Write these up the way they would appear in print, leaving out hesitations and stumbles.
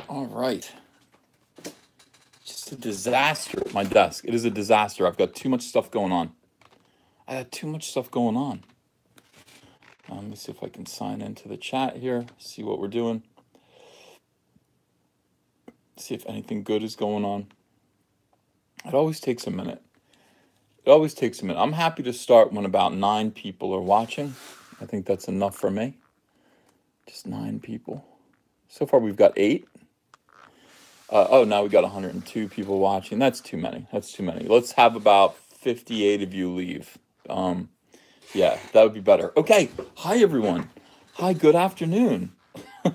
All right. Just a disaster at my desk. It is a disaster. I've got too much stuff going on. I got too much stuff going on. Let me see if I can sign into the chat here, see what we're doing, see if anything good is going on. It always takes a minute. It always takes a minute. I'm happy to start when about 9 people are watching. I think that's enough for me. Just 9 people. So far we've got 8. Now we got 102 people watching. That's too many. That's too many. Let's have about 58 of you leave. Yeah, that would be better. Okay. Hi, everyone. Hi, good afternoon.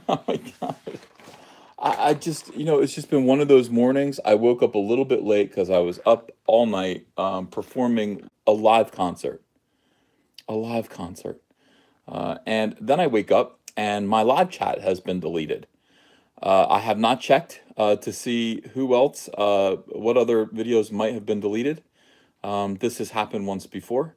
Oh my God. I just, it's just been one of those mornings. I woke up a little bit late because I was up all night performing a live concert. A live concert. And then I wake up and my live chat has been deleted. I have not checked to see who else, what other videos might have been deleted. This has happened once before,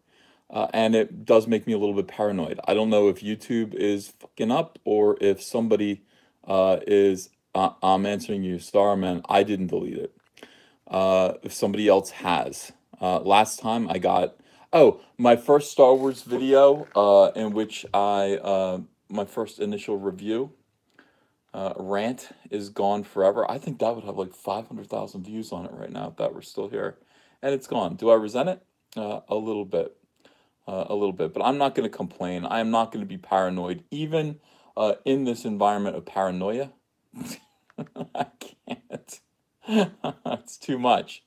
and it does make me a little bit paranoid. I don't know if YouTube is fucking up or if somebody is. I'm answering you, Starman. I didn't delete it. If somebody else has. Last time I got. Oh, my first Star Wars video, in which my first initial review rant is gone forever. I think that would have like 500,000 views on it right now if that were still here. And it's gone. Do I resent it? A little bit. A little bit. But I'm not going to complain. I am not going to be paranoid, even in this environment of paranoia. I can't. It's too much.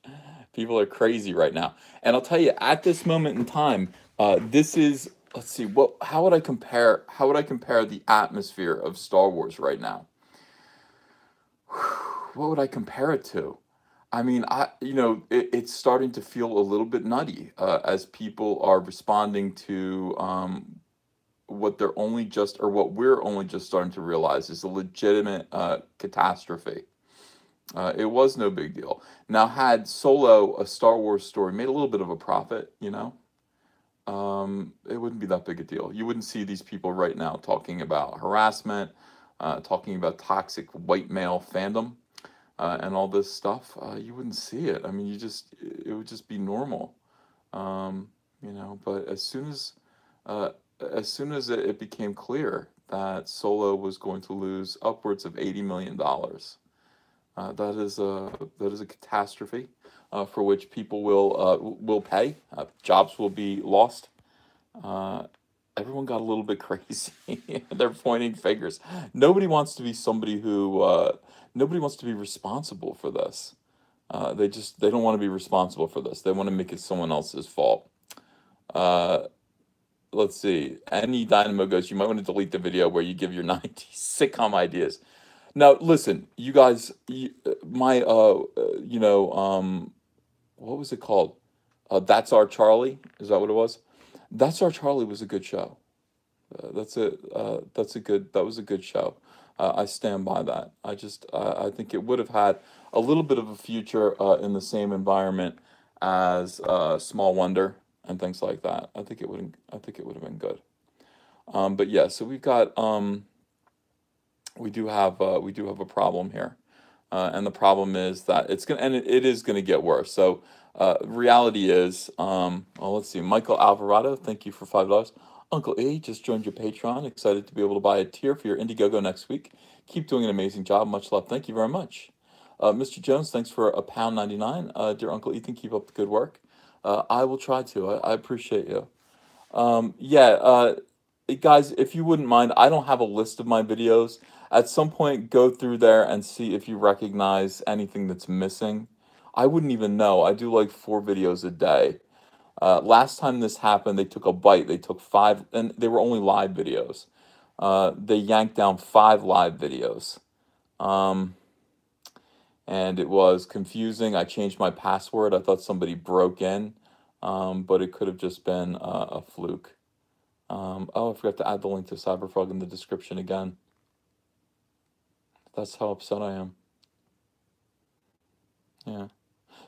People are crazy right now. And I'll tell you, at this moment in time, this is, let's see, how would I compare the atmosphere of Star Wars right now? What would I compare it to? I mean, it's starting to feel a little bit nutty as people are responding to what we're only just starting to realize is a legitimate catastrophe. It was no big deal. Now, had Solo, a Star Wars story, made a little bit of a profit, it wouldn't be that big a deal. You wouldn't see these people right now talking about harassment, talking about toxic white male fandom, and all this stuff. You wouldn't see it. I mean, it would just be normal. But uh, as soon as it became clear that Solo was going to lose upwards of $80 million, that is a catastrophe for which people will pay. Jobs will be lost. Uh, Everyone got a little bit crazy. They're pointing fingers. Nobody wants to be somebody who. Nobody wants to be responsible for this. They don't want to be responsible for this. They want to make it someone else's fault. Uh, let's see. Any Dynamo goes, you might want to delete the video where you give your 90s sitcom ideas. Now, listen, you guys, my, what was it called? That's Our Charlie. Is that what it was? That's Our Charlie was a good show. That was a good show. I stand by that. I think it would have had a little bit of a future in the same environment as Small Wonder and things like that. I think it would have been good. But yeah, so we do have a problem here, and the problem is that it is gonna get worse. So reality is, well, let's see, Michael Alvarado, thank you for $5. Uncle A just joined your Patreon. Excited to be able to buy a tier for your Indiegogo next week. Keep doing an amazing job. Much love. Thank you very much. Mr. Jones, thanks for a pound 99. Dear Uncle Ethan, keep up the good work. I will try to. I appreciate you. Yeah, guys, if you wouldn't mind, I don't have a list of my videos. At some point, go through there and see if you recognize anything that's missing. I wouldn't even know. I do like 4 videos a day. Last time this happened, they took a bite. They took 5, and they were only live videos. They yanked down 5 live videos. Um, and it was confusing. I changed my password. I thought somebody broke in, but it could have just been a fluke. Oh, I forgot to add the link to Cyberfrog in the description again. That's how upset I am. Yeah.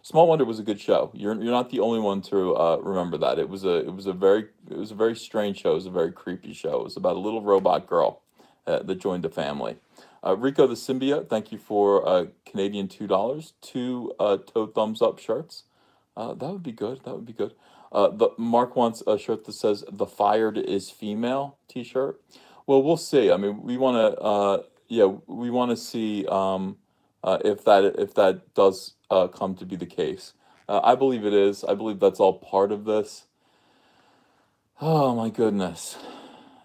Small Wonder was a good show. You're not the only one to remember that. It was a very strange show. It was a very creepy show. It was about a little robot girl that joined a family. Rico the Symbiote, thank you for Canadian $2. Two toe thumbs up shirts. That would be good. That would be good. The Mark wants a shirt that says "The Fired is Female" T-shirt. Well, we'll see. I mean, we want to. Yeah, we want to see if that does come to be the case. I believe it is. I believe that's all part of this. Oh my goodness.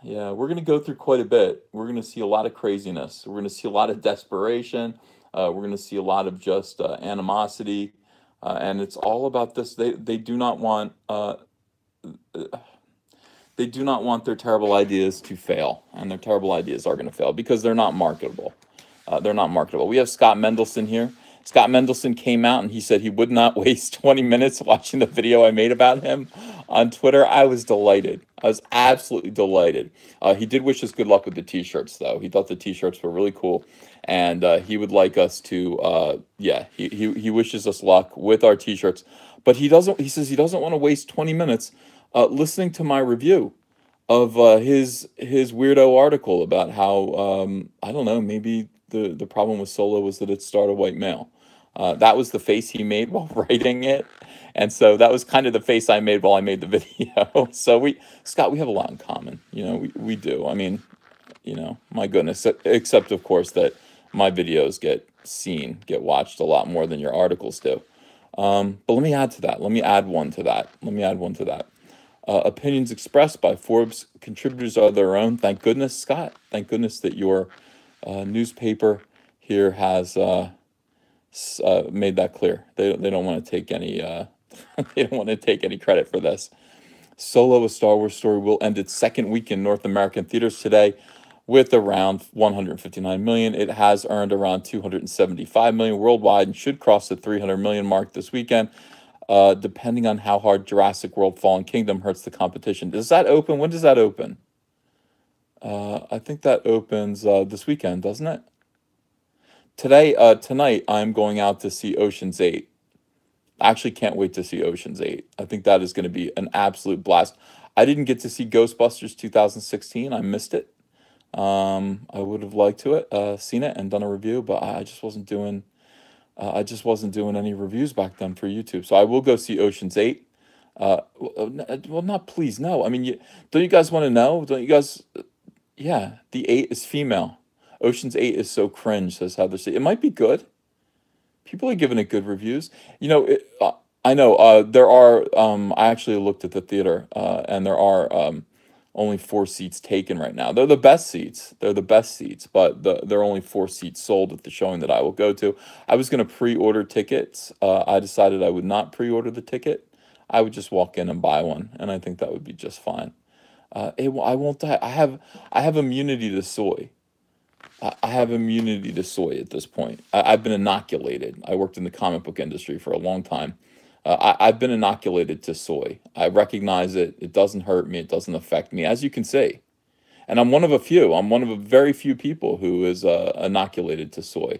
Yeah, we're going to go through quite a bit. We're going to see a lot of craziness. We're going to see a lot of desperation. We're going to see a lot of just animosity. And it's all about this. They do not want they do not want their terrible ideas to fail, and their terrible ideas are going to fail because they're not marketable. They're not marketable. We have Scott Mendelson here. Scott Mendelson came out and he said he would not waste 20 minutes watching the video I made about him on Twitter. I was delighted. I was absolutely delighted. He did wish us good luck with the t-shirts, though. He thought the t-shirts were really cool, and he would like us to, yeah, he wishes us luck with our t-shirts. But he doesn't. He says he doesn't want to waste 20 minutes listening to my review of his weirdo article about how I don't know, maybe the problem with Solo was that it starred a white male. That was the face he made while writing it, and so that was kind of the face I made while I made the video. So Scott, we have a lot in common. You know, we do. I mean, you know, my goodness. Except of course that my videos get watched a lot more than your articles do. But let me add to that. Let me add one to that. Let me add one to that. Opinions expressed by Forbes contributors are their own. Thank goodness, Scott. Thank goodness that your newspaper here has made that clear. They don't want to take any they don't want to take any credit for this. Solo: A Star Wars Story will end its second week in North American theaters today with around 159 million. It has earned around 275 million worldwide and should cross the 300 million mark this weekend. Depending on how hard Jurassic World Fallen Kingdom hurts the competition. Does that open? When does that open? I think that opens this weekend, doesn't it? Tonight, I'm going out to see Ocean's 8. I actually can't wait to see Ocean's 8. I think that is going to be an absolute blast. I didn't get to see Ghostbusters 2016. I missed it. I would have liked to seen it and done a review, but I just wasn't doing any reviews back then for YouTube. So I will go see Ocean's 8. Well, not please, no. I mean, don't you guys want to know? Don't you guys? Yeah, the 8 is female. Ocean's 8 is so cringe, says Heather C. It might be good. People are giving it good reviews. You know, I know there are. I actually looked at the theater, and there are only 4 seats taken right now. They're the best seats. They're the best seats, but there are only 4 seats sold at the showing that I will go to. I was going to pre-order tickets. I decided I would not pre-order the ticket. I would just walk in and buy one, and I think that would be just fine. I won't die. I have immunity to soy. I have immunity to soy at this point. I've been inoculated. I worked in the comic book industry for a long time. I've been inoculated to soy. I recognize it. It doesn't hurt me. It doesn't affect me, as you can see. And I'm one of a few. I'm one of a very few people who is inoculated to soy.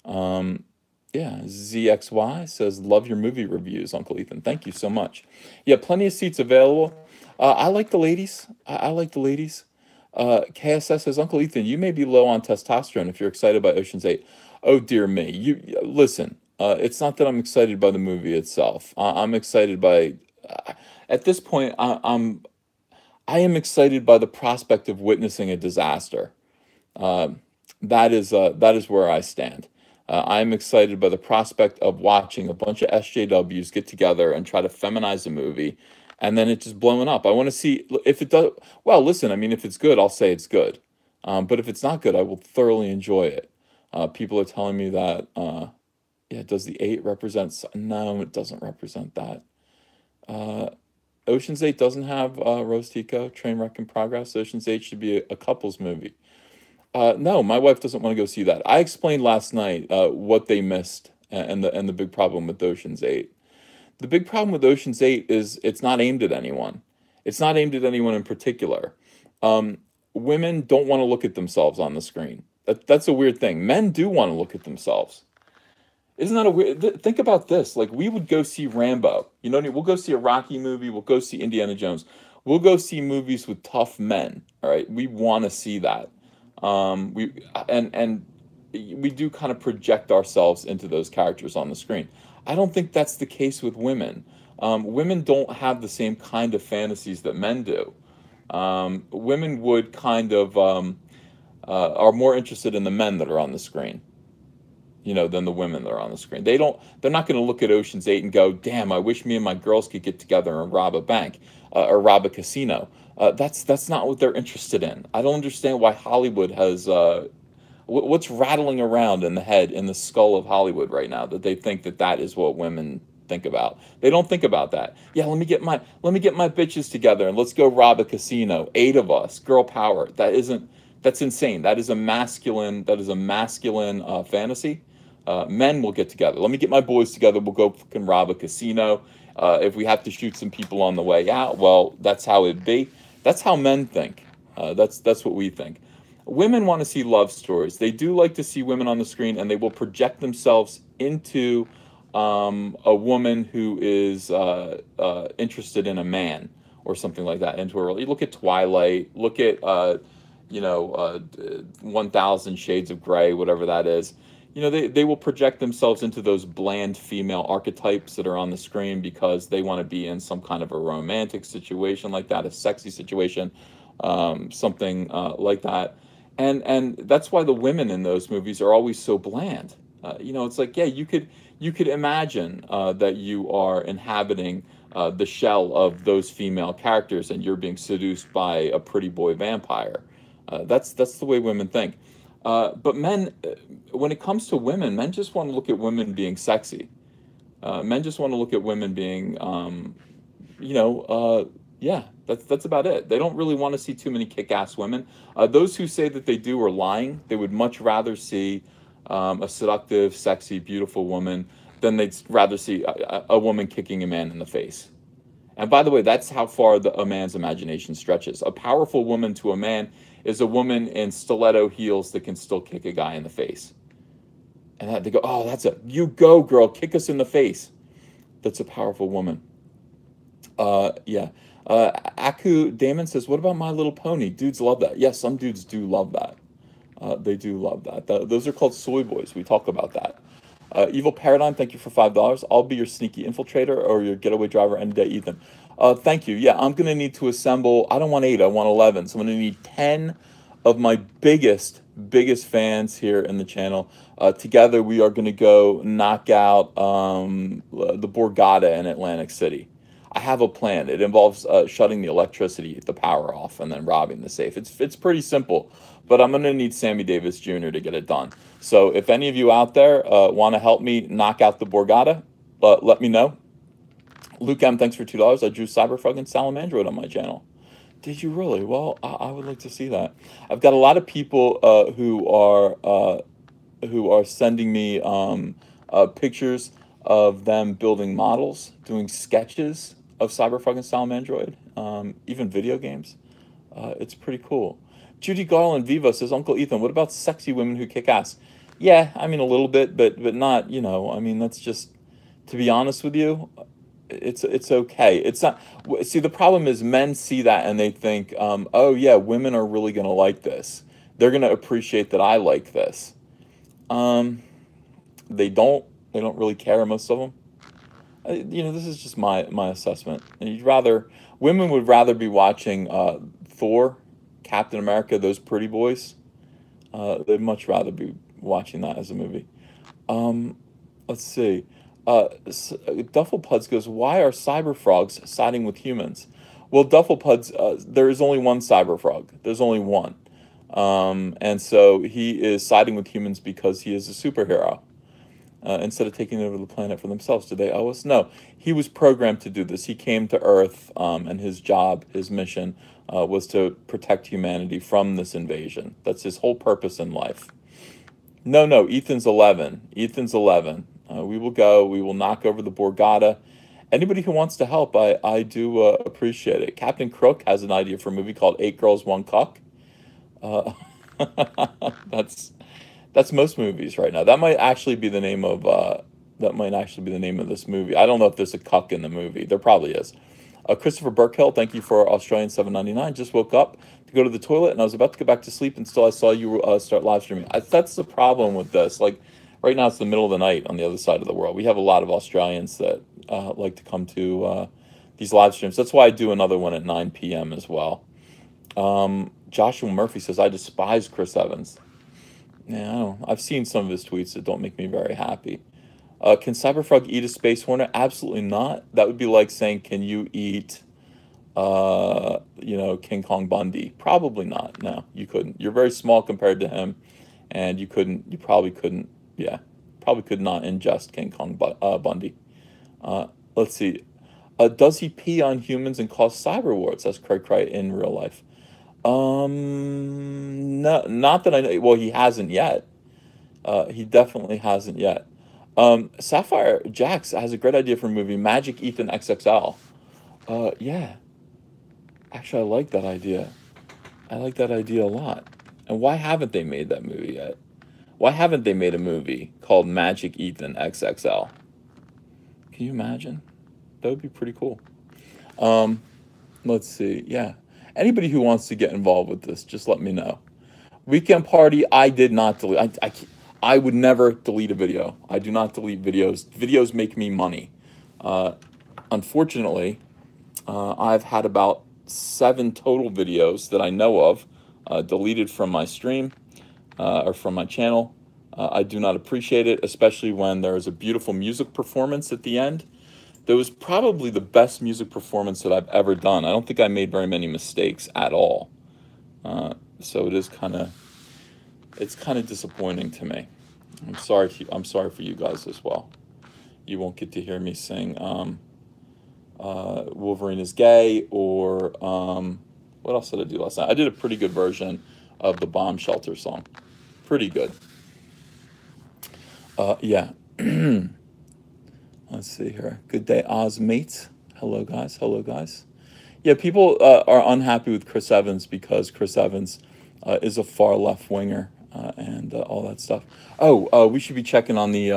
Yeah, ZXY says, love your movie reviews, Uncle Ethan. Thank you so much. Yeah, plenty of seats available. I like the ladies. I like the ladies. KSS says, Uncle Ethan, you may be low on testosterone if you're excited by Ocean's 8. Oh, dear me. You listen, it's not that I'm excited by the movie itself. I'm excited by, at this point, I am excited by the prospect of witnessing a disaster. That is where I stand. I'm excited by the prospect of watching a bunch of SJWs get together and try to feminize a movie, and then it just blowing up. I want to see if it does. Well, listen, I mean, if it's good, I'll say it's good. But if it's not good, I will thoroughly enjoy it. People are telling me that, yeah, does the 8 represent? No, it doesn't represent that. Ocean's 8 doesn't have Rose Tico, Trainwreck in Progress. Ocean's 8 should be a couple's movie. No, my wife doesn't want to go see that. I explained last night what they missed and the big problem with Ocean's 8. The big problem with Ocean's 8 is it's not aimed at anyone. It's not aimed at anyone in particular. Women don't want to look at themselves on the screen. That's a weird thing. Men do want to look at themselves. Isn't that a weird? Think about this. Like, we would go see Rambo. You know, we'll go see a Rocky movie. We'll go see Indiana Jones. We'll go see movies with tough men. All right, we want to see that. We and we do kind of project ourselves into those characters on the screen. I don't think that's the case with women. Women don't have the same kind of fantasies that men do. Women would kind of are more interested in the men that are on the screen, than the women that are on the screen. They're not going to look at Ocean's 8 and go, "Damn, I wish me and my girls could get together and rob a bank or rob a casino." That's not what they're interested in. I don't understand why Hollywood has what's rattling around in the head, in the skull of Hollywood right now, that they think that that is what women think about. They don't think about that. Yeah, let me get my bitches together and let's go rob a casino. 8 of us, girl power. That's insane. That is a masculine fantasy. Men will get together. Let me get my boys together. We'll go fucking rob a casino. If we have to shoot some people on the way out, well, that's how it be. That's how men think. That's what we think. Women want to see love stories. They do like to see women on the screen, and they will project themselves into a woman who is interested in a man or something like that. Into a, you look at Twilight. Look at 1,000 Shades of Grey, whatever that is. They will project themselves into those bland female archetypes that are on the screen because they want to be in some kind of a romantic situation like that, a sexy situation, something like that. And that's why the women in those movies are always so bland. It's like, yeah, you could imagine that you are inhabiting the shell of those female characters and you're being seduced by a pretty boy vampire. That's the way women think. But men, when it comes to women, men just want to look at women being sexy. Men just want to look at women being, yeah, that's about it. They don't really want to see too many kick-ass women. Those who say that they do are lying. They would much rather see a seductive, sexy, beautiful woman than they'd rather see a woman kicking a man in the face. And by the way, that's how far a man's imagination stretches. A powerful woman to a man is a woman in stiletto heels that can still kick a guy in the face. And they go, "Oh, you go, girl, kick us in the face." That's a powerful woman. Yeah. Aku Damon says, "What about My Little Pony? Dudes love that." Yes, some dudes do love that. They do love that. Those are called soy boys. We talk about that. Evil Paradigm, thank you for $5. I'll be your sneaky infiltrator or your getaway driver any day, Ethan. Thank you. Yeah, I'm gonna need to assemble. I don't want 8. I want 11. So I'm gonna need 10 of my biggest fans here in the channel. Together, we are gonna go knock out the Borgata in Atlantic City. I have a plan. It involves shutting the electricity, the power off, and then robbing the safe. It's pretty simple, but I'm gonna need Sammy Davis Jr. to get it done. So if any of you out there want to help me knock out the Borgata, let me know. Luke M, thanks for $2. I drew Cyberfrog and Salamandroid on my channel. Did you really? Well, I would like to see that. I've got a lot of people who are sending me pictures of them building models, doing sketches of Cyberfrog and Salamandroid, even video games. It's pretty cool. Judy Garland Viva says, Uncle Ethan, what about sexy women who kick ass? Yeah, I mean a little bit, but not. I mean that's just, to be honest with you, it's okay. It's not. See, the problem is men see that and they think, oh yeah, women are really gonna like this. They're gonna appreciate that I like this. They don't. They don't really care, most of them. This is just my assessment. And women would rather be watching Thor, Captain America, those pretty boys. They'd much rather be watching that as a movie. Let's see. Dufflepuds goes, why are cyberfrogs siding with humans? Well, Dufflepuds, there is only one cyberfrog. There's only one. And so he is siding with humans because he is a superhero. Instead of taking over the planet for themselves. Do they owe us? No. He was programmed to do this. He came to Earth, and his job, his mission, was to protect humanity from this invasion. That's his whole purpose in life. No, Ethan's 11. Ethan's 11. We will go. We will knock over the Borgata. Anybody who wants to help, I do appreciate it. Captain Crook has an idea for a movie called 8 Girls, 1 Cuck. That's most movies right now. That might actually be the name of this movie. I don't know if there's a cuck in the movie. There probably is. Christopher Burkhill, thank you for Australian $7.99. Just woke up to go to the toilet, and I was about to go back to sleep until I saw you start live streaming. That's the problem with this. Like right now, it's the middle of the night on the other side of the world. We have a lot of Australians that like to come to these live streams. That's why I do another one at 9 p.m. as well. Joshua Murphy says, I despise Chris Evans. Yeah, I don't know. I've seen some of his tweets that don't make me very happy. Can Cyberfrog eat a space hornet? Absolutely not. That would be like saying, can you eat, King Kong Bundy? Probably not. No, you couldn't. You're very small compared to him, and you probably couldn't, yeah, probably could not ingest King Kong Bundy. Let's see. Does he pee on humans and cause cyber wars? That's Cray Cray in real life. No, not that I know. Well, he hasn't yet. He definitely hasn't yet. Sapphire Jax has a great idea for a movie, Magic Ethan XXL. Yeah, actually, I like that idea. I like that idea a lot. And why haven't they made that movie yet? Why haven't they made a movie called Magic Ethan XXL? Can you imagine? That would be pretty cool. Let's see. Yeah. Anybody who wants to get involved with this, just let me know. Weekend party, I did not delete. I would never delete a video. I do not delete videos. Videos make me money. Unfortunately, I've had about 7 total videos that I know of deleted from my stream or from my channel. I do not appreciate it, especially when there is a beautiful music performance at the end. That was probably the best music performance that I've ever done. I don't think I made very many mistakes at all. So it's kind of disappointing to me. I'm sorry for you guys as well. You won't get to hear me sing Wolverine is gay, or what else did I do last night? I did a pretty good version of the Bomb Shelter song. Pretty good. Yeah. Let's see here. Good day, Oz mates. Hello, guys. Hello, guys. Yeah, people are unhappy with Chris Evans because Chris Evans is a far left winger and all that stuff. Oh, we should be checking on the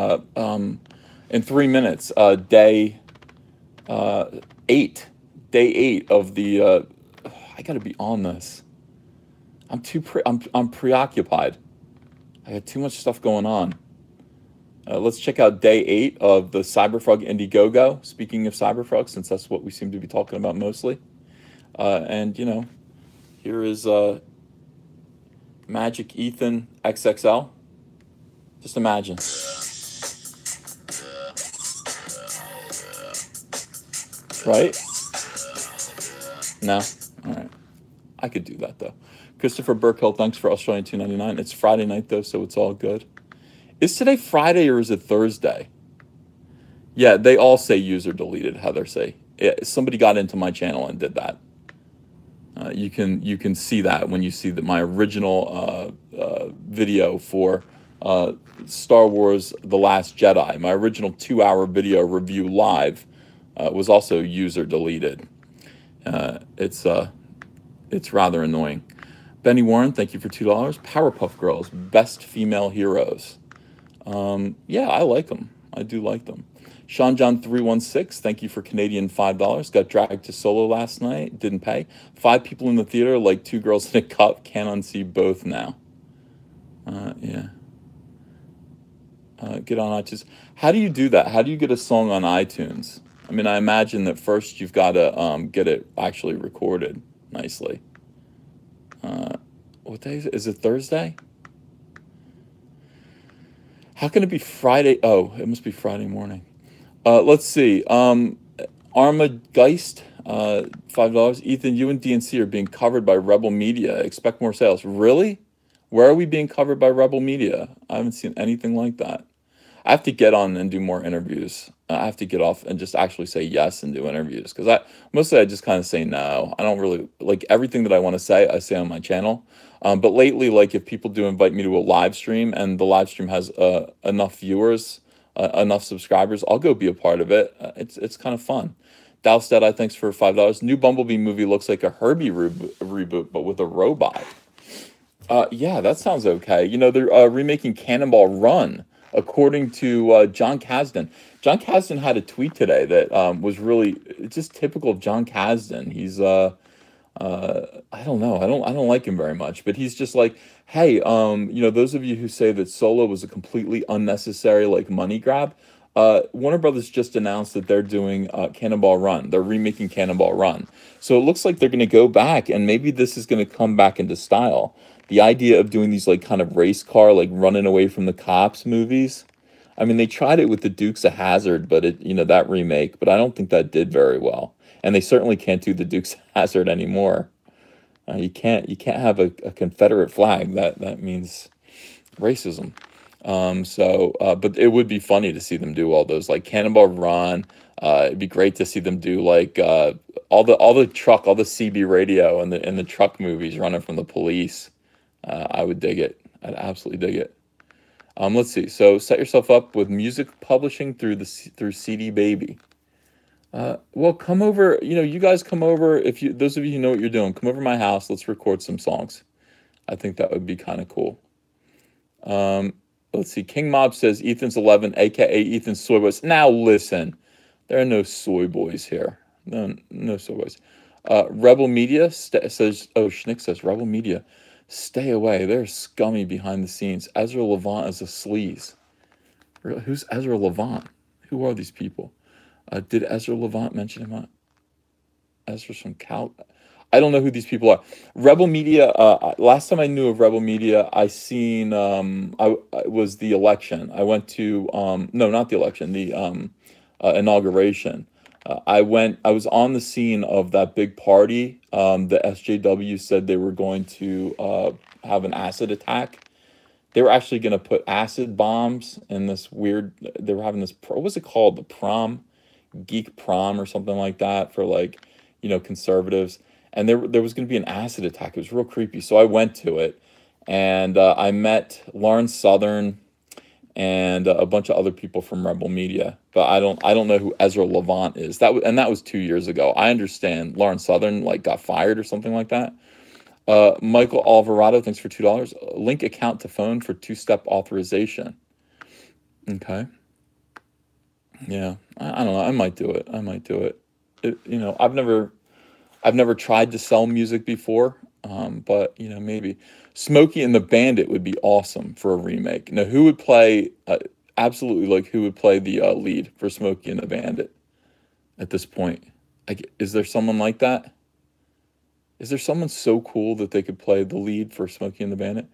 in 3 minutes. Day 8. Day 8 of the. I got to be on this. I'm preoccupied. I got too much stuff going on. Let's check out day 8 of the Cyberfrog Indiegogo. Speaking of Cyberfrog, since that's what we seem to be talking about mostly. And, here is Magic Ethan XXL. Just imagine. Right? No? All right. I could do that, though. Christopher Burkhill, thanks for Australian $2.99. It's Friday night, though, so it's all good. Is today Friday or is it Thursday? Yeah, they all say user deleted, Heather say. Somebody got into my channel and did that. You can see that when you see my original video for Star Wars The Last Jedi. My original 2-hour video review live was also user deleted. It's rather annoying. Benny Warren, thank you for $2. Powerpuff Girls, best female heroes. Yeah, I like them. I do like them. Sean John 316, thank you for Canadian $5. Got dragged to Solo last night. Didn't pay. 5 people in the theater, like 2 girls in a cup. Can't unsee both now. Yeah. Get on iTunes. How do you do that? How do you get a song on iTunes? I mean, I imagine that first you've got to get it actually recorded nicely. What day is it? Is it Thursday? How can it be Friday? Oh, it must be Friday morning. Let's see. Armageist, $5. Ethan, you and DNC are being covered by Rebel Media. Expect more sales. Really? Where are we being covered by Rebel Media? I haven't seen anything like that. I have to get on and do more interviews. I have to get off and just actually say yes and do interviews, because mostly I just kind of say no. I don't really like everything that I want to say. I say on my channel. But lately, like if people do invite me to a live stream and the live stream has enough viewers, enough subscribers, I'll go be a part of it. It's kind of fun. Dalstead, I thanks for $5. New Bumblebee movie looks like a Herbie reboot, but with a robot. Yeah, that sounds okay. They're remaking Cannonball Run, according to John Kasdan. John Kasdan had a tweet today that was really just typical of John Kasdan. He's I don't know. I don't like him very much, but he's just like, hey, those of you who say that Solo was a completely unnecessary like money grab, Warner Brothers just announced that they're doing Cannonball Run. They're remaking Cannonball Run. So it looks like they're going to go back, and maybe this is going to come back into style. The idea of doing these like kind of race car, like running away from the cops movies. I mean, they tried it with the Dukes of Hazzard, but that remake, but I don't think that did very well. And they certainly can't do the Dukes of Hazzard anymore. You can't have a Confederate flag. That means racism. But it would be funny to see them do all those like Cannonball Run. It'd be great to see them do like all the CB radio and the truck movies running from the police. I would dig it. I'd absolutely dig it. Let's see. So set yourself up with music publishing through CD Baby. Well, come over. You guys come over. Those of you who know what you're doing, come over to my house. Let's record some songs. I think that would be kind of cool. Let's see. King Mob says Ethan's 11, aka Ethan's soy boys. Now listen, there are no soy boys here. No soy boys. Rebel Media says. Oh, Schnick says Rebel Media. Stay away. They're scummy behind the scenes. Ezra Levant is a sleaze. Who's Ezra Levant? Who are these people? Did Ezra Levant mention him? Ezra's from Cal. I don't know who these people are. Rebel Media. Last time I knew of Rebel Media, I seen. I was the election. I went to. No, not the election. The inauguration. I went. I was on the scene of that big party. The SJW said they were going to have an acid attack. They were actually going to put acid bombs in this weird. They were having this. What was it called? The prom, geek prom, or something like that for like, conservatives. And there was going to be an acid attack. It was real creepy. So I went to it, and I met Lauren Southern and a bunch of other people from Rebel Media. But I don't know who Ezra Levant is. That was 2 years ago. I understand Lauren Southern like got fired or something like that. Michael Alvarado, thanks for $2. Link account to phone for two-step authorization. Okay. Yeah, I don't know. I might do it. I've never tried to sell music before, but maybe Smokey and the Bandit would be awesome for a remake. Now, who would play? Absolutely, like who would play the lead for Smokey and the Bandit at this point? Is there someone like that? Is there someone so cool that they could play the lead for Smokey and the Bandit?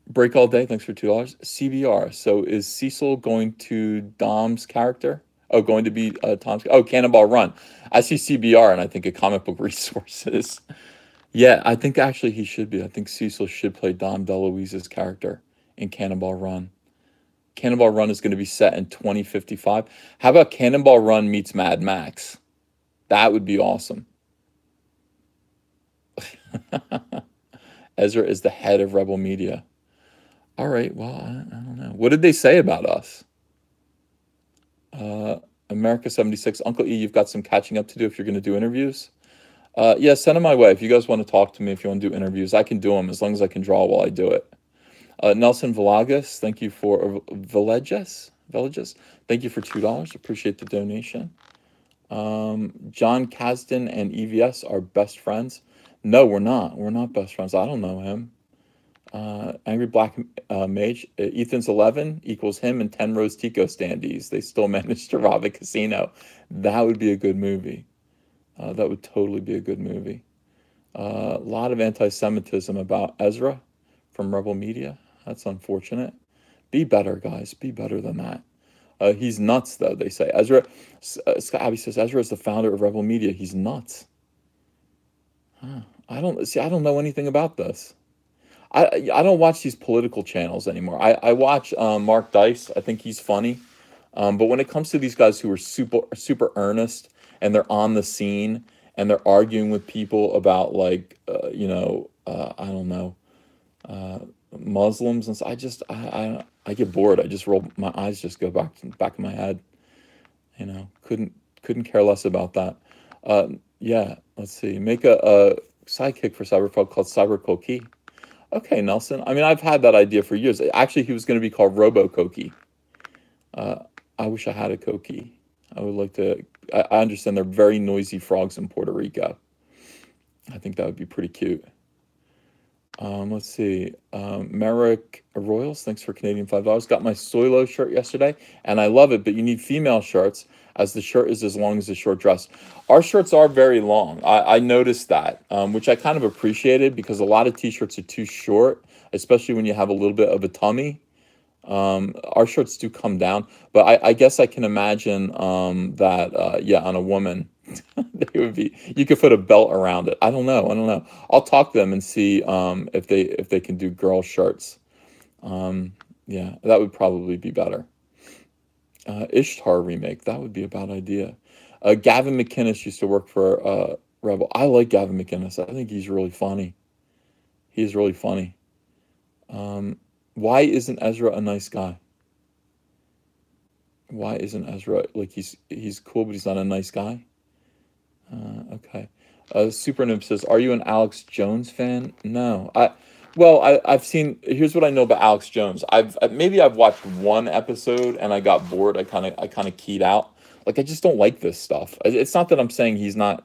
Break All Day, thanks for $2. CBR. So is Cecil going to Dom's character? Oh, going to be Tom's. Oh, Cannonball Run. I see CBR and I think of Comic Book Resources. Yeah, I think actually he should be. I think Cecil should play Dom DeLuise's character in Cannonball Run. Cannonball Run is going to be set in 2055. How about Cannonball Run meets Mad Max? That would be awesome. Ezra is the head of Rebel Media. All right, well, I don't know. What did they say about us? America 76. Uncle E, you've got some catching up to do if you're going to do interviews. Yeah, send them my way. If you guys want to talk to me, if you want to do interviews, I can do them as long as I can draw while I do it. Nelson Villegas, thank you for Villegas. Thank you for $2. Appreciate the donation. John Kasdan and EVS are best friends. No, we're not. We're not best friends. I don't know him. Angry Black Mage. Ethan's 11 equals him and 10 Rose Tico standees. They still managed to rob a casino. That would be a good movie. That would totally be a good movie. A lot of anti-Semitism about Ezra from Rebel Media. That's unfortunate. Be better, guys. Be better than that. He's nuts, though, they say. Scott Abbey says, Ezra is the founder of Rebel Media. He's nuts. I don't know anything about this. I don't watch these political channels anymore. I watch Mark Dice. I think he's funny. But when it comes to these guys who are super earnest and they're on the scene and they're arguing with people about like I don't know, Muslims and so I get bored. I just roll my eyes, just go back to the back of my head. Couldn't care less about that. Yeah, let's see. Make a sidekick for Cyberpunk called Cyber Koki. Okay, Nelson. I mean, I've had that idea for years. Actually, he was going to be called Robo Koki. Uh, I wish I had a Koki. I would like to. I understand they're very noisy frogs in Puerto Rico. I think that would be pretty cute. Let's see. Merrick Royals, thanks for Canadian $5. Got my Soilo shirt yesterday, and I love it. But you need female shirts, as the shirt is as long as the short dress. Our shirts are very long. I noticed that, which I kind of appreciated because a lot of t-shirts are too short, especially when you have a little bit of a tummy. Our shirts do come down, but I guess I can imagine that yeah, on a woman, they would be. You could put a belt around it. I don't know. I don't know. I'll talk to them and see if they can do girl shirts. Yeah, that would probably be better. Ishtar remake. That would be a bad idea. Gavin McInnes used to work for Rebel. I like Gavin McInnes. I think he's really funny. He's really funny. Why isn't Ezra a nice guy? Why isn't Ezra like he's cool, but he's not a nice guy? Okay. Super Noob says, "Are you an Alex Jones fan?" No. I've seen. Here's what I know about Alex Jones. Maybe I've watched one episode and I got bored. I kind of keyed out. Like I just don't like this stuff. It's not that I'm saying he's not.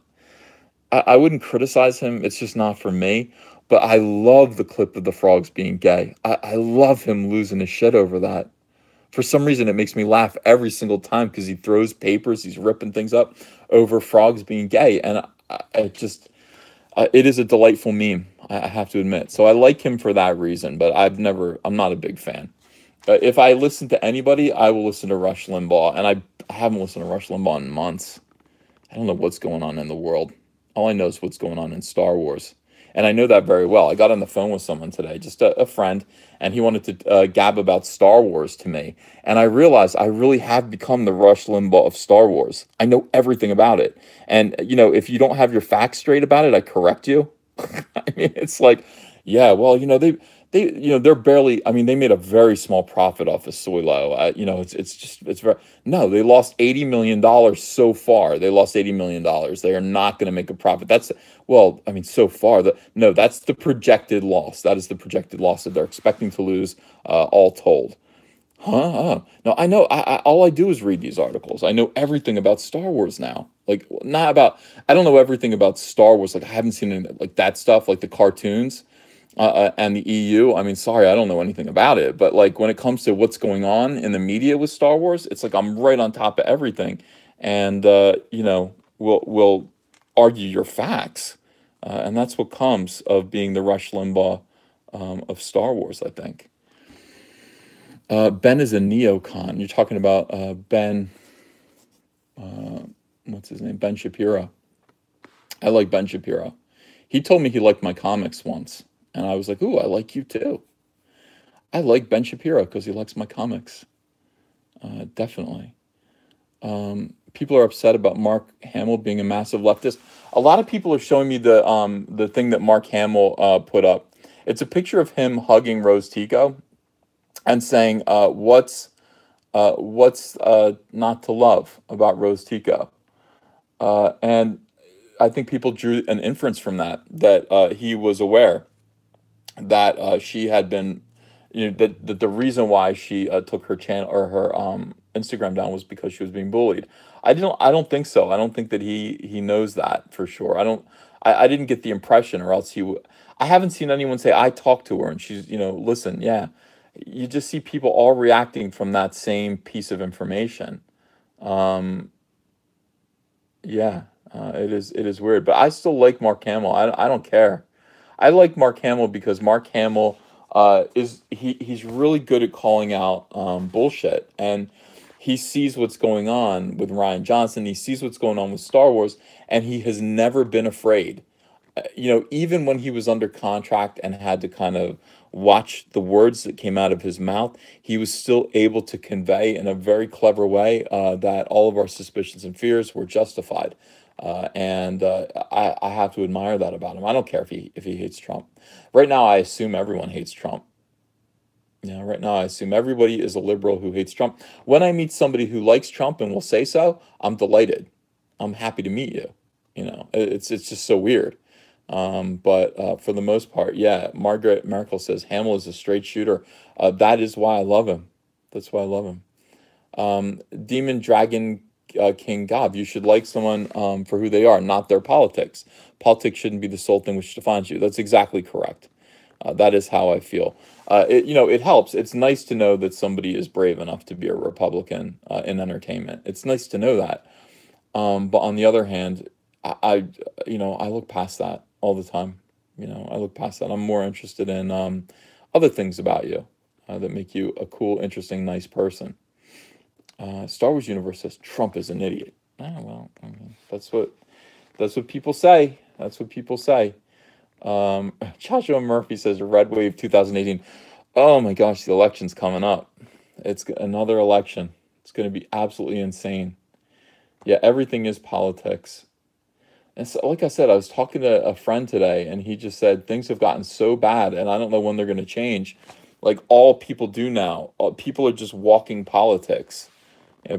I wouldn't criticize him. It's just not for me. But I love the clip of the frogs being gay. I love him losing his shit over that. For some reason, it makes me laugh every single time because he throws papers, he's ripping things up over frogs being gay, and I just it is a delightful meme. I have to admit. So I like him for that reason, but I'm not a big fan. If I listen to anybody, I will listen to Rush Limbaugh, and I haven't listened to Rush Limbaugh in months. I don't know what's going on in the world. All I know is what's going on in Star Wars. And I know that very well. I got on the phone with someone today, just a friend, and he wanted to gab about Star Wars to me. And I realized I really have become the Rush Limbaugh of Star Wars. I know everything about it. And, if you don't have your facts straight about it, I correct you. I mean, it's like, yeah, well, they're barely. I mean, they made a very small profit off of Soilo. It's very no. They lost $80 million so far. They lost $80 million. They are not going to make a profit. I mean, so far no, that's the projected loss. That is the projected loss that they're expecting to lose, all told. Huh? No, I know. All I do is read these articles. I know everything about Star Wars now. Like, not about. I don't know everything about Star Wars. Like, I haven't seen any, like that stuff, like the cartoons, and the EU. I mean, sorry, I don't know anything about it. But like, when it comes to what's going on in the media with Star Wars, it's like I'm right on top of everything, and we'll argue your facts, and that's what comes of being the Rush Limbaugh of Star Wars, I think. Ben is a neocon. You're talking about Ben. What's his name? Ben Shapiro. I like Ben Shapiro. He told me he liked my comics once, and I was like, "Ooh, I like you too." I like Ben Shapiro because he likes my comics. Definitely. People are upset about Mark Hamill being a massive leftist. A lot of people are showing me the thing that Mark Hamill put up. It's a picture of him hugging Rose Tico and saying, what's not to love about Rose Tico?" And I think people drew an inference from that he was aware that she had been, that the reason why she took her channel or her Instagram down was because she was being bullied. I don't think so. I don't think that he knows that for sure. I didn't get the impression, or else he would. I haven't seen anyone say I talked to her and she's, listen, yeah. You just see people all reacting from that same piece of information. Um, yeah, it is weird, but I still like Mark Hamill. I don't care. I like Mark Hamill because Mark Hamill he's really good at calling out bullshit, and he sees what's going on with Ryan Johnson. He sees what's going on with Star Wars, and he has never been afraid. Even when he was under contract and had to kind of watch the words that came out of his mouth, he was still able to convey in a very clever way that all of our suspicions and fears were justified. And I have to admire that about him. I don't care if he hates Trump. Right now, I assume everyone hates Trump. Yeah, right now I assume everybody is a liberal who hates Trump. When I meet somebody who likes Trump and will say so, I'm delighted. I'm happy to meet you. It's just so weird. But for the most part, yeah, Margaret Merkel says Hamill is a straight shooter. That is why I love him. That's why I love him. Demon Dragon King Gob, you should like someone for who they are, not their politics. Politics shouldn't be the sole thing which defines you. That's exactly correct. That is how I feel. It helps. It's nice to know that somebody is brave enough to be a Republican in entertainment. It's nice to know that. But on the other hand, I look past that all the time. I look past that. I'm more interested in other things about you that make you a cool, interesting, nice person. Star Wars universe says Trump is an idiot. Oh, well, I mean, that's what people say. That's what people say. Joshua Murphy says Red Wave 2018. Oh my gosh, the election's coming up. It's another election. It's going to be absolutely insane. Yeah, everything is politics. And so, like I said, I was talking to a friend today, and he just said things have gotten so bad, and I don't know when they're going to change. Like all people do now, people are just walking politics.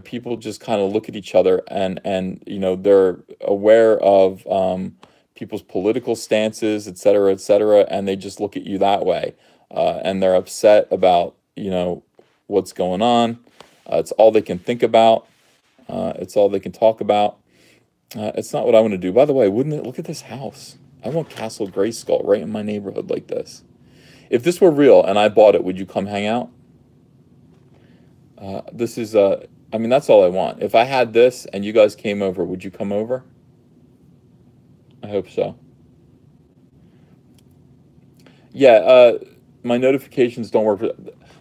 People just kind of look at each other, and they're aware of people's political stances, et cetera, and they just look at you that way, and they're upset about what's going on. It's all they can think about. It's all they can talk about. It's not what I want to do. By the way, wouldn't it look at this house? I want Castle Grayskull right in my neighborhood like this. If this were real and I bought it, would you come hang out? This is I mean, that's all I want. If I had this and you guys came over, would you come over? I hope so. Yeah, my notifications don't work.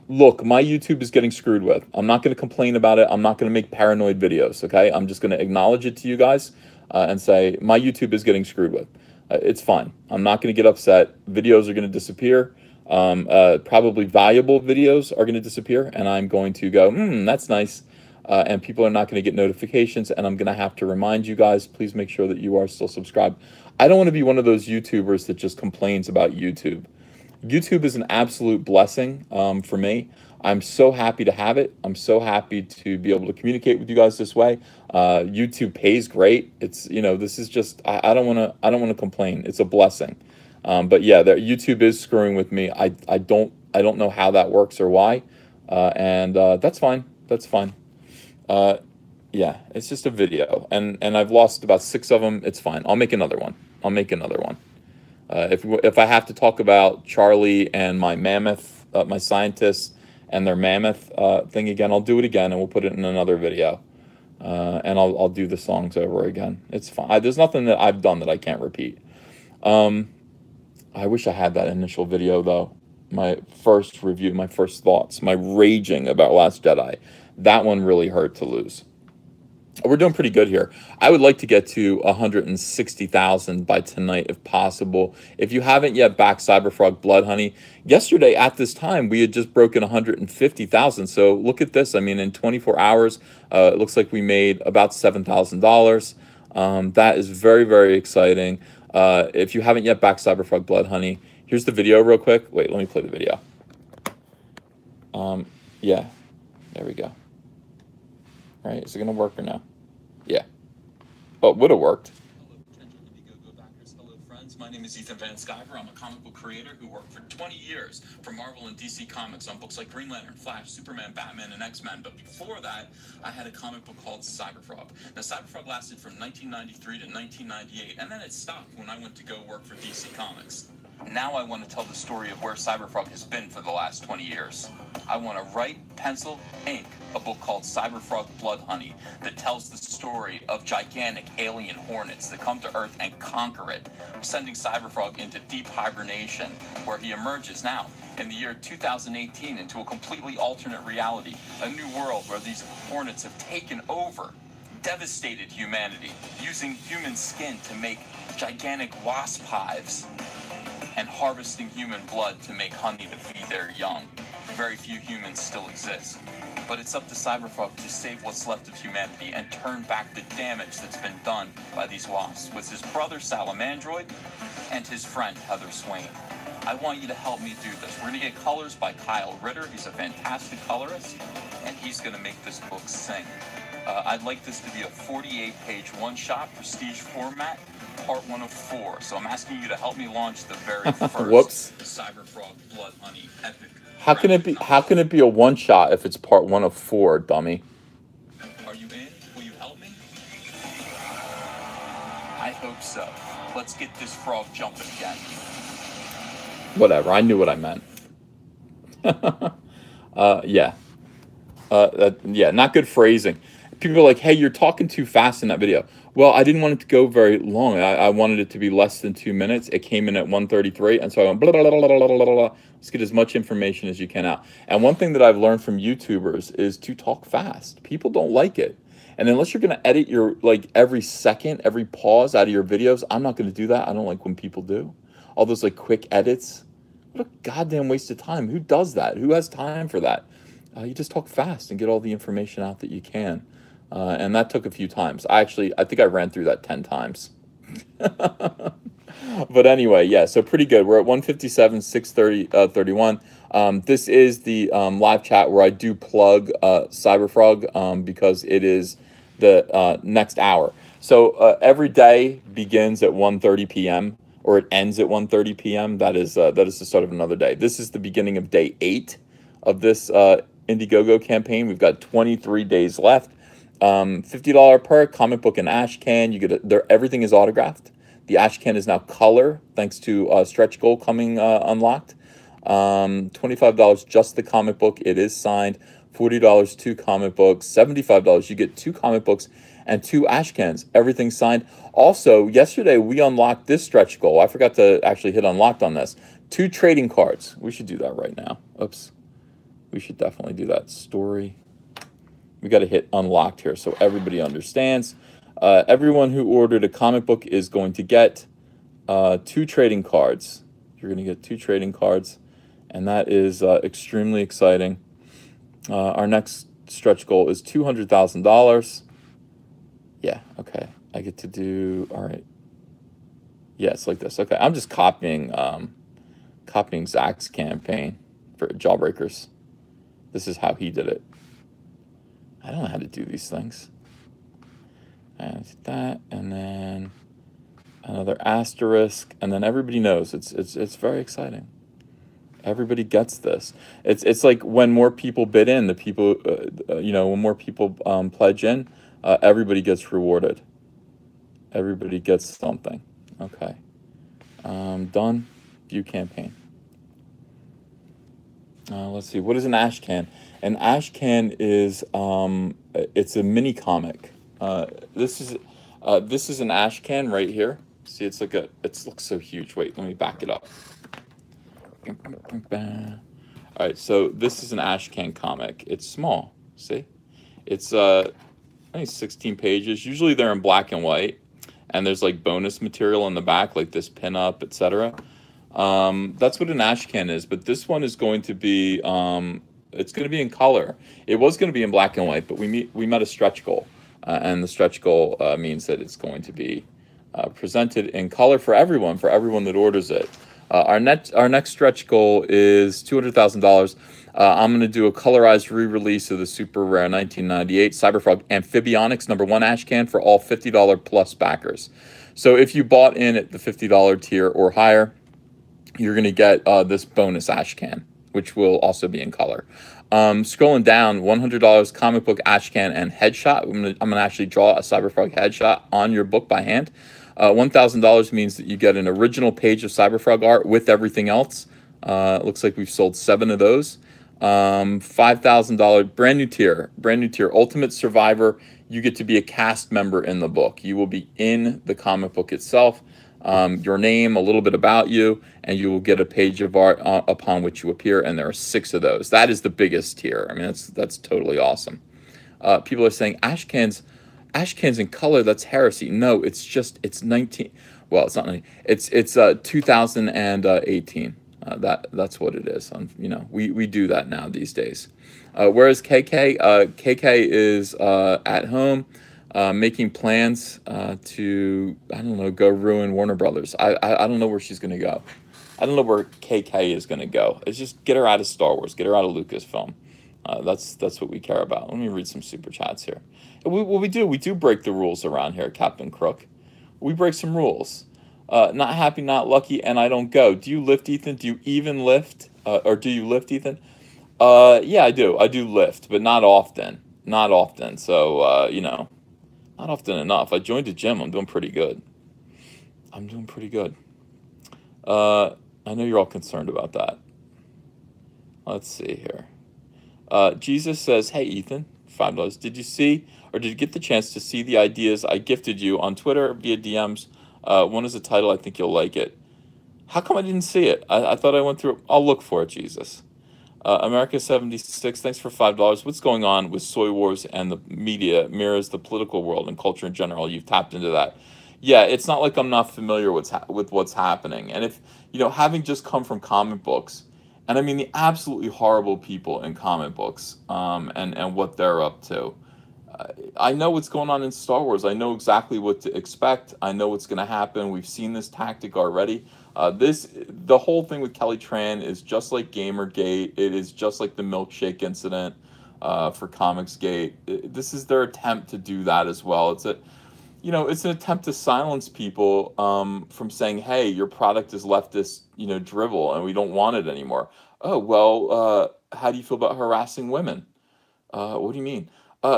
Look, my YouTube is getting screwed with. I'm not going to complain about it. I'm not going to make paranoid videos, okay? I'm just going to acknowledge it to you guys and say, my YouTube is getting screwed with. It's fine. I'm not going to get upset. Videos are going to disappear. Probably valuable videos are going to disappear, and I'm going to go, that's nice. And people are not going to get notifications, and I'm going to have to remind you guys, please make sure that you are still subscribed. I don't want to be one of those YouTubers that just complains about YouTube. YouTube is an absolute blessing for me. I'm so happy to have it. I'm so happy to be able to communicate with you guys this way. YouTube pays great. It's this is just I don't want to complain. It's a blessing. But yeah, YouTube is screwing with me. I don't know how that works or why, and that's fine. That's fine. Yeah, it's just a video, and I've lost about 6 of them. It's fine. I'll make another one. I'll make another one. If I have to talk about Charlie and my mammoth, my scientists and their mammoth thing again, I'll do it again, and we'll put it in another video. And I'll do the songs over again. It's fine. There's nothing that I've done that I can't repeat. I wish I had that initial video though. My first review, my first thoughts, my raging about Last Jedi. That one really hurt to lose. We're doing pretty good here. I would like to get to 160,000 by tonight if possible. If you haven't yet backed Cyberfrog Blood Honey, yesterday at this time we had just broken 150,000. So look at this. I mean, in 24 hours, it looks like we made about $7,000. That is very, very exciting. If you haven't yet backed Cyberfrog Blood Honey, here's the video real quick. Wait, let me play the video. Yeah, there we go. Right, is it going to work or no? Yeah. Oh, it would have worked. Hello, potential Indiegogo backers. Hello, friends. My name is Ethan Van Sciver. I'm a comic book creator who worked for 20 years for Marvel and DC Comics on books like Green Lantern, Flash, Superman, Batman, and X-Men. But before that, I had a comic book called Cyberfrog. Now, Cyberfrog lasted from 1993 to 1998, and then it stopped when I went to go work for DC Comics. Now I want to tell the story of where Cyberfrog has been for the last 20 years. I want to write, pencil, ink, a book called Cyberfrog Blood Honey that tells the story of gigantic alien hornets that come to Earth and conquer it, sending Cyberfrog into deep hibernation, where he emerges now in the year 2018 into a completely alternate reality, a new world where these hornets have taken over, devastated humanity, using human skin to make gigantic wasp hives, and harvesting human blood to make honey to feed their young. Very few humans still exist. But it's up to Cyberfrog to save what's left of humanity and turn back the damage that's been done by these wasps with his brother Salamandroid and his friend Heather Swain. I want you to help me do this. We're going to get colors by Kyle Ritter. He's a fantastic colorist, and he's going to make this book sing. I'd like this to be a 48-page one-shot prestige format, part 1 of 4. So I'm asking you to help me launch the very first Whoops. Cyberfrog Blood Honey epic. How can it be? How can it be a one-shot if it's part 1 of 4, dummy? Are you in? Will you help me? I hope so. Let's get this frog jumping again. Whatever. I knew what I meant. Yeah. Yeah, not good phrasing. People are like, hey, you're talking too fast in that video. Well, I didn't want it to go very long. I wanted it to be less than 2 minutes. It came in at 1:33, and so I went blah, blah, blah, blah, blah, blah, blah. Let's get as much information as you can out. And one thing that I've learned from YouTubers is to talk fast. People don't like it. And unless you're going to edit your, like, every second, every pause out of your videos, I'm not going to do that. I don't like when people do. All those, like, quick edits. What a goddamn waste of time. Who does that? Who has time for that? You just talk fast and get all the information out that you can. And that took a few times. I think I ran through that 10 times. But anyway, yeah, so pretty good. We're at 157, 630, 31. This is the live chat where I do plug Cyberfrog because it is the next hour. So every day begins at 1:30 p.m. or it ends at 1:30 p.m. That is the start of another day. This is the beginning of day 8 of this Indiegogo campaign. We've got 23 days left. $50 per comic book and ash can. You get everything is autographed. The ash can is now color thanks to stretch goal coming unlocked. $25 just the comic book. It is signed. $40 2 comic books. $75 you get 2 comic books and 2 ash cans. Everything signed. Also, yesterday we unlocked this stretch goal. I forgot to actually hit unlocked on this. 2 trading cards. We should do that right now. Oops. We should definitely do that. Story. We got to hit unlocked here so everybody understands. Everyone who ordered a comic book is going to get 2 trading cards. You're going to get 2 trading cards, and that is extremely exciting. Our next stretch goal is $200,000. Yeah, okay. I get to do, all right. Yeah, it's like this. Okay, I'm just copying Zach's campaign for Jawbreakers. This is how he did it. I don't know how to do these things. And that, and then another asterisk, and then everybody knows. It's very exciting. Everybody gets this. It's like when more people bid in, the people, when more people pledge in, everybody gets rewarded. Everybody gets something. Okay. Done. View campaign. Let's see. What is an ash can? An ash can is it's a mini comic. This is an ash can right here. See, it looks so huge. Wait, let me back it up. All right, so this is an ash can comic. It's small. See, it's I think 16 pages. Usually they're in black and white, and there's like bonus material in the back, like this pinup, etc. That's what an ash can is, but this one is going to be it's going to be in color. It was going to be in black and white, but we met a stretch goal, and the stretch goal means that it's going to be presented in color for everyone that orders it. Our next stretch goal is $200,000. I'm going to do a colorized re-release of the super rare 1998 Cyberfrog Amphibionics #1 ash can for all $50 plus backers. So if you bought in at the $50 tier or higher, you're going to get this bonus ash can, which will also be in color. Scrolling down, $100 comic book ash can and headshot. I'm gonna actually draw a Cyberfrog headshot on your book by hand. $1,000 means that you get an original page of Cyberfrog art with everything else. It looks like we've sold 7 of those. $5,000 brand new tier, Ultimate Survivor. You get to be a cast member in the book. You will be in the comic book itself. Your name, a little bit about you, and you will get a page of art upon which you appear, and there are 6 of those. That is the biggest tier. I mean, that's totally awesome. People are saying ash cans in color, that's heresy. No, it's 19. Well, it's not 19. It's 2018. That's what it is. We do that now these days. Whereas KK is at home. Making plans to, I don't know, go ruin Warner Brothers. I don't know where she's going to go. I don't know where KK is going to go. It's just get her out of Star Wars. Get her out of Lucasfilm. That's what we care about. Let me read some super chats here. We do break the rules around here, Captain Crook. We break some rules. Not happy, not lucky, and I don't go. Do you lift, Ethan? Do you even lift? Or do you lift, Ethan? Yeah, I do. I do lift, but not often. Not often. So, not often enough. I joined a gym. I'm doing pretty good. I'm doing pretty good. I know you're all concerned about that. Let's see here. Jesus says, "Hey Ethan, $5. Did you see or did you get the chance to see the ideas I gifted you on Twitter via DMs? One is a title. I think you'll like it. How come I didn't see it? I thought I went through. I'll look for it, Jesus. America 76, thanks for $5. What's going on with soy wars and the media mirrors the political world and culture in general? You've tapped into that. Yeah, it's not like I'm not familiar with what's happening. And if, having just come from comic books, and I mean the absolutely horrible people in comic books, and what they're up to. I know what's going on in Star Wars. I know exactly what to expect. I know what's going to happen. We've seen this tactic already. The whole thing with Kelly Tran is just like Gamergate. It is just like the milkshake incident for Comicsgate. This is their attempt to do that as well. It's an attempt to silence people from saying, "Hey, your product is leftist, drivel, and we don't want it anymore." Oh well, how do you feel about harassing women? What do you mean?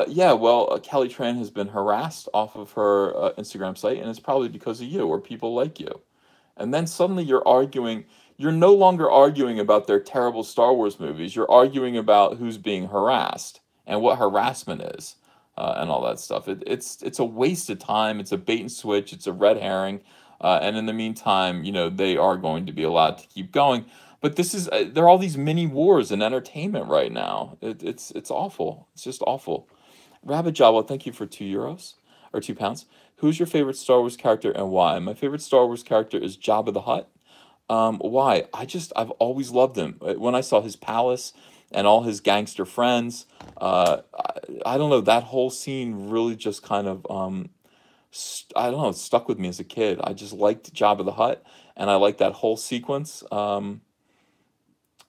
Yeah, well, Kelly Tran has been harassed off of her Instagram site, and it's probably because of you or people like you. And then suddenly you're no longer arguing about their terrible Star Wars movies. You're arguing about who's being harassed and what harassment is, and all that stuff. It's a waste of time. It's a bait and switch. It's a red herring. And in the meantime, they are going to be allowed to keep going. But there are all these mini wars in entertainment right now. It's awful. It's just awful. Rabbit Jabba, thank you for €2 or £2. Who's your favorite Star Wars character and why? My favorite Star Wars character is Jabba the Hutt. Why? I've always loved him. When I saw his palace and all his gangster friends, I don't know, that whole scene really just kind of, I don't know, it stuck with me as a kid. I just liked Jabba the Hutt, and I liked that whole sequence. I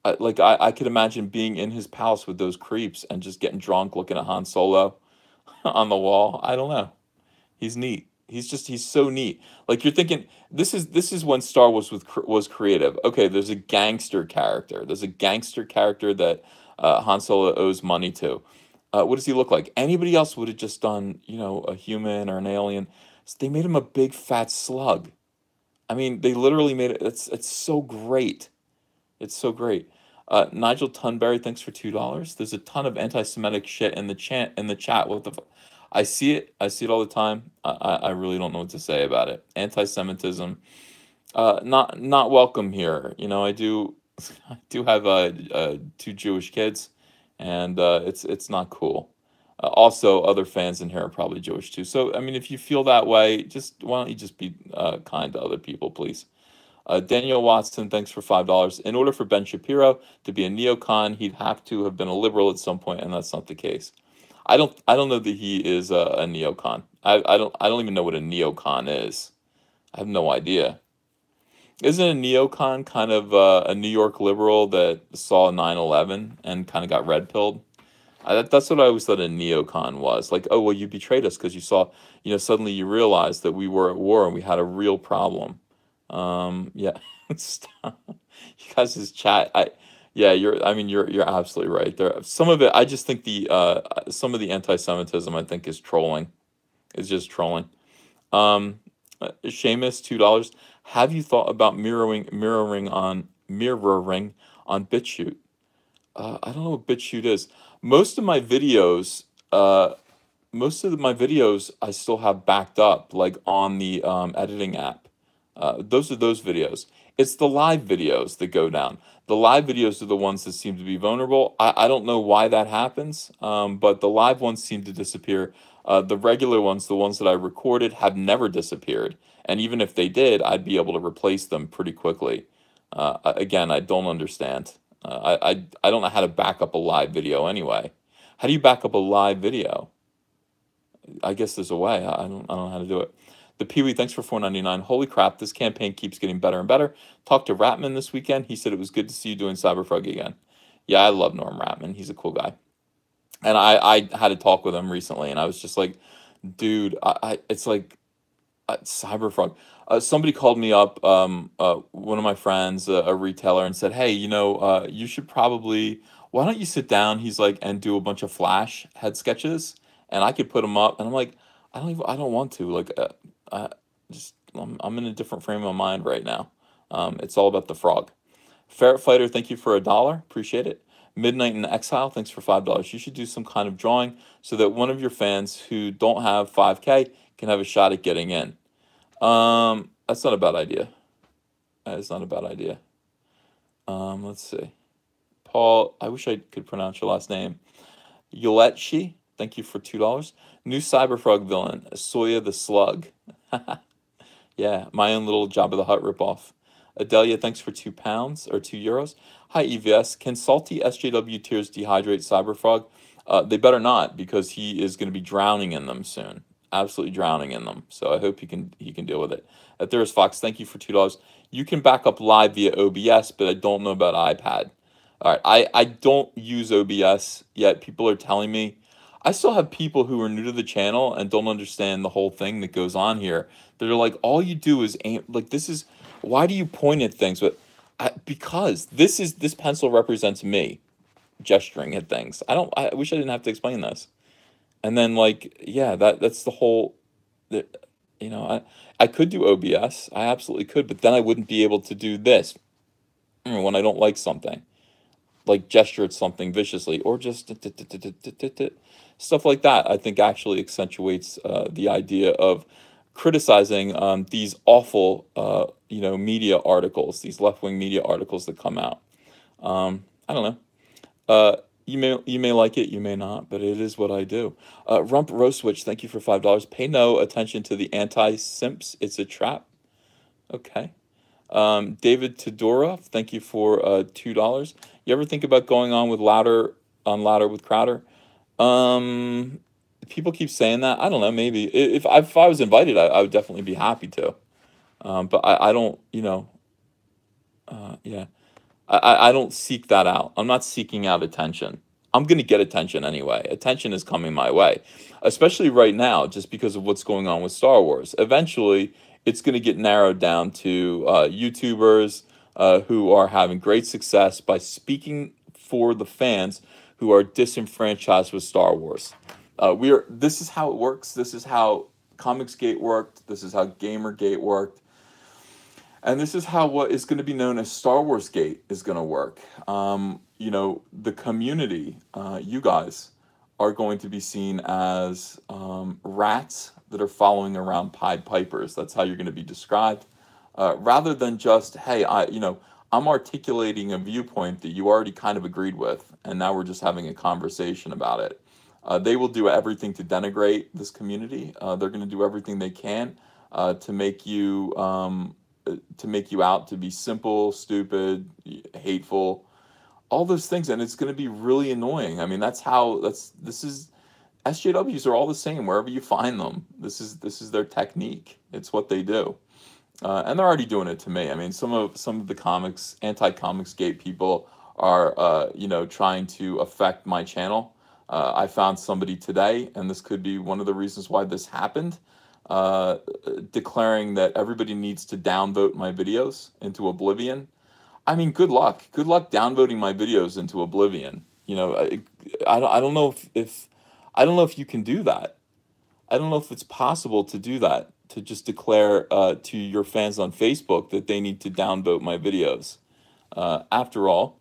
could imagine being in his palace with those creeps and just getting drunk, looking at Han Solo on the wall. I don't know. He's neat. He's so neat. Like you're thinking, this is when Star Wars was creative. Okay, there's a gangster character. There's a gangster character that Han Solo owes money to. What does he look like? Anybody else would have just done, a human or an alien. They made him a big fat slug. I mean, they literally made it. It's so great. It's so great. Nigel Tunberry, thanks for $2. There's a ton of anti-Semitic shit in the chat. What the? I see it. I see it all the time. I really don't know what to say about it. Anti-Semitism, not welcome here. I do I do have two Jewish kids, and it's not cool. Also, other fans in here are probably Jewish too. So I mean, if you feel that way, just why don't you just be kind to other people, please? Daniel Watson, thanks for $5. In order for Ben Shapiro to be a neocon, he'd have to have been a liberal at some point, and that's not the case. I don't know that he is a neocon. I don't even know what a neocon is. I have no idea. Isn't a neocon kind of a New York liberal that saw 9/11 and kind of got red pilled? That's what I always thought a neocon was. Like, oh well, you betrayed us because you saw, suddenly you realized that we were at war and we had a real problem. Yeah, stop. You guys' chat. Yeah, you're absolutely right. Some of it. I just think some of the anti-Semitism I think is trolling. Is just trolling. Seamus, $2. Have you thought about mirroring on BitChute? I don't know what BitChute is. Most of my videos, I still have backed up, like on the editing app. Those are those videos. It's the live videos that go down. The live videos are the ones that seem to be vulnerable. I don't know why that happens, but the live ones seem to disappear. The regular ones, the ones that I recorded, have never disappeared. And even if they did, I'd be able to replace them pretty quickly. Again, I don't understand. I don't know how to back up a live video anyway. How do you back up a live video? I guess there's a way. I don't know how to do it. The Pee-wee, thanks for $4.99. Holy crap, this campaign keeps getting better and better. Talked to Ratman this weekend. He said it was good to see you doing Cyberfrog again. Yeah, I love Norm Ratman. He's a cool guy. And I had a talk with him recently, and I was just like, dude, it's like Cyberfrog. Somebody called me up, one of my friends, a retailer, and said, "Hey, you should probably. Why don't you sit down?" He's like, and do a bunch of Flash head sketches, and I could put them up. And I'm like, I don't want to. Like, I'm in a different frame of mind right now. It's all about the frog. Ferret Fighter, thank you for $1. Appreciate it. Midnight in Exile, thanks for $5. You should do some kind of drawing so that one of your fans who don't have 5K can have a shot at getting in. That's not a bad idea. That is not a bad idea. Let's see. Paul, I wish I could pronounce your last name. Yoletchi, thank you for $2. New Cyberfrog villain, Soya the Slug. Yeah, my own little Jabba the Hutt ripoff. Adelia, thanks for £2 or €2. Hi, EVS. Can salty SJW tears dehydrate Cyberfrog? They better not, because he is going to be drowning in them soon. Absolutely drowning in them. So I hope he can deal with it. There's Fox. Thank you for $2. You can back up live via OBS, but I don't know about iPad. All right, I don't use OBS yet. People are telling me. I still have people who are new to the channel and don't understand the whole thing that goes on here. They're like, all you do is aim. Like, this is, why do you point at things? But because this pencil represents me gesturing at things. I wish I didn't have to explain this. And then, like, yeah, that's the whole. The, I could do OBS. I absolutely could, but then I wouldn't be able to do this when I don't like something, like gesture at something viciously, or just stuff like that. I think actually accentuates the idea of criticizing these awful, media articles, these left-wing media articles that come out. I don't know. You may like it, you may not, but it is what I do. Rump Roast Switch, thank you for $5. Pay no attention to the anti-simps. It's a trap. Okay. David Tedora, thank you for $2. You ever think about going on with Louder with Crowder? People keep saying that. I don't know. Maybe if I was invited, I would definitely be happy to. But I don't. Yeah. I don't seek that out. I'm not seeking out attention. I'm going to get attention anyway. Attention is coming my way, especially right now, just because of what's going on with Star Wars. Eventually, it's going to get narrowed down to YouTubers who are having great success by speaking for the fans who are disenfranchised with Star Wars. This is how it works. This is how Comicsgate worked. This is how Gamergate worked. And this is how what is going to be known as Star Wars Gate is going to work. The community, you guys, are going to be seen as rats that are following around Pied Pipers. That's how you're going to be described. Rather than just, hey, I'm articulating a viewpoint that you already kind of agreed with, and now we're just having a conversation about it. They will do everything to denigrate this community. They're going to do everything they can to make you out to be simple, stupid, hateful, all those things, and it's going to be really annoying. I mean, this is SJWs are all the same wherever you find them. This is their technique. It's what they do, and they're already doing it to me. I mean, some of the anti-Comicsgate people are trying to affect my channel. I found somebody today, and this could be one of the reasons why this happened. Declaring that everybody needs to downvote my videos into oblivion. I mean, good luck. Good luck downvoting my videos into oblivion. I don't know if I don't know if you can do that. I don't know if it's possible to do that, to just declare to your fans on Facebook that they need to downvote my videos. After all,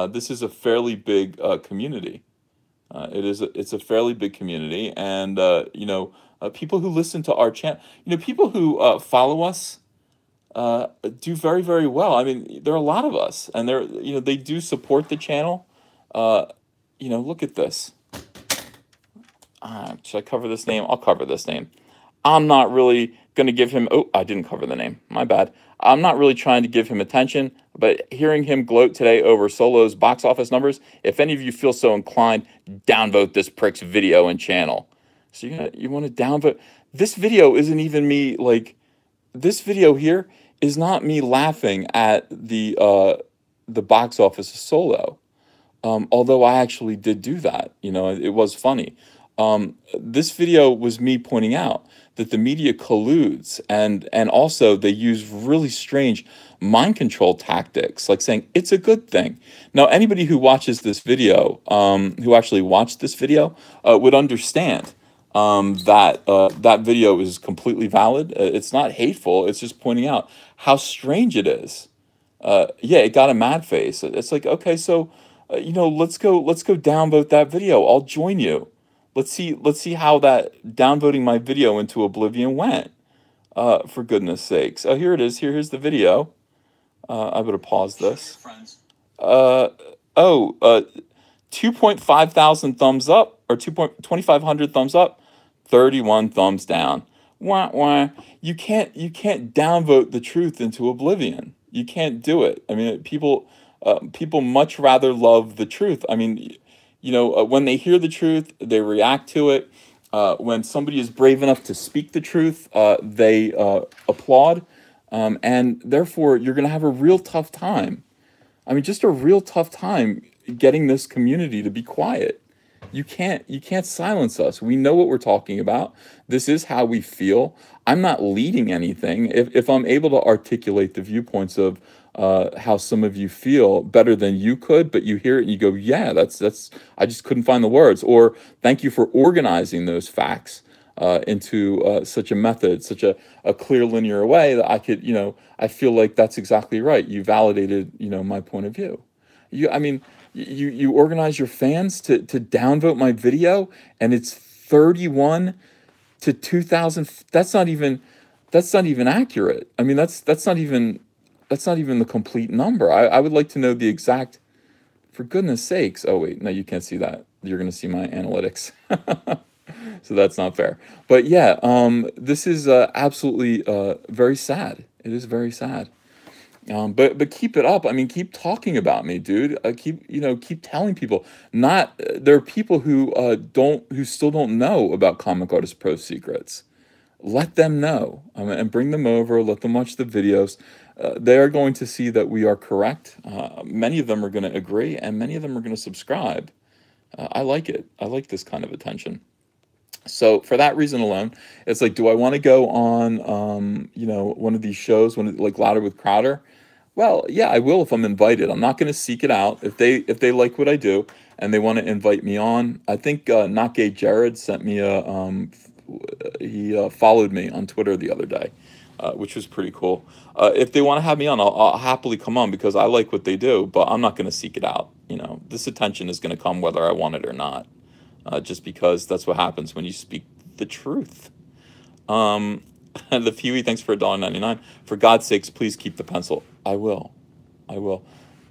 this is a fairly big community. It's a fairly big community, and people who listen to our channel, people who follow us, do very, very well. I mean, there are a lot of us, and they do support the channel. Look at this. Should I cover this name? I'll cover this name. I'm not really going to give him. Oh, I didn't cover the name. My bad. I'm not really trying to give him attention, but hearing him gloat today over Solo's box office numbers, if any of you feel so inclined, downvote this prick's video and channel. So you want to downvote? This video isn't even me, like, this video here is not me laughing at the box office of Solo. Although I actually did do that, it was funny. This video was me pointing out that the media colludes, and also they use really strange mind control tactics, like saying it's a good thing. Now, anybody who watches this video, who actually watched this video, would understand that that video is completely valid. It's not hateful. It's just pointing out how strange it is. Yeah, it got a mad face. It's like, okay, so let's go downvote that video. I'll join you. Let's see how that downvoting my video into oblivion went. For goodness sakes. Oh, here it is. Here's the video. I better pause this. Uh, oh, 2.5 thousand thumbs up, or 2,250 thumbs up, 31 thumbs down. Wah, wah. You can't downvote the truth into oblivion. You can't do it. I mean, people much rather love the truth. I mean, when they hear the truth, they react to it. When somebody is brave enough to speak the truth, they applaud. And therefore, you're going to have a real tough time. I mean, just a real tough time getting this community to be quiet. You can't silence us. We know what we're talking about. This is how we feel. I'm not leading anything. If I'm able to articulate the viewpoints of how some of you feel better than you could, but you hear it and you go, yeah, that's. I just couldn't find the words. Or thank you for organizing those facts into such a method, such a clear linear way that I could, I feel like that's exactly right. You validated, my point of view. I mean, you organize your fans to downvote my video, and it's 31 to 2,000. That's not even accurate. I mean, that's not even the complete number. I would like to know the exact. For goodness sakes! Oh wait, no, you can't see that. You're going to see my analytics. So that's not fair. But yeah, this is absolutely very sad. It is very sad. But keep it up. I mean, keep talking about me, dude. Keep telling people. Not There are people who still don't know about Comic Artist Pro secrets. Let them know, and bring them over. Let them watch the videos. They are going to see that we are correct. Many of them are going to agree, and many of them are going to subscribe. I like it. I like this kind of attention. So for that reason alone, it's like, do I want to go on, one of these shows, like Louder with Crowder? Well, yeah, I will if I'm invited. I'm not going to seek it out. If they like what I do and they want to invite me on, I think Not Gay Jared sent me he followed me on Twitter the other day, which was pretty cool. If they want to have me on, I'll happily come on because I like what they do, but I'm not going to seek it out. This attention is going to come whether I want it or not. Just because that's what happens when you speak the truth. The Fewy, thanks for $1.99. For God's sakes, please keep the pencil. I will.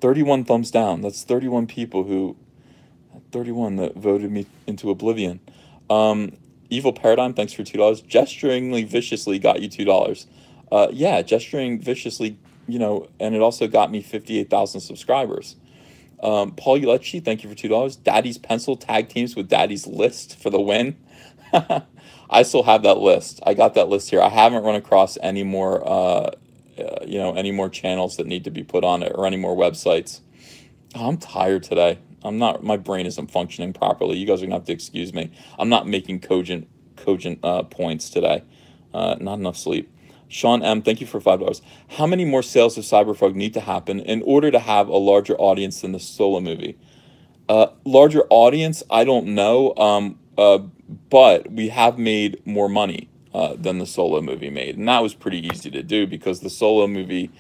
31 thumbs down. That's 31 that voted me into oblivion. Evil Paradigm, thanks for $2. Gesturingly viciously got you $2. Yeah, gesturing viciously, and it also got me 58,000 subscribers. Paul Ulecci, thank you for $2. Daddy's Pencil tag teams with Daddy's List for the win. I still have that list. I got that list here. I haven't run across any more, any more channels that need to be put on it or any more websites. Oh, I'm tired today. My brain isn't functioning properly. You guys are gonna have to excuse me. I'm not making cogent points today. Not enough sleep. Sean M, thank you for $5. How many more sales of Cyberfrog need to happen in order to have a larger audience than the solo movie? Larger audience, I don't know. But we have made more money than the solo movie made, and that was pretty easy to do because the solo movie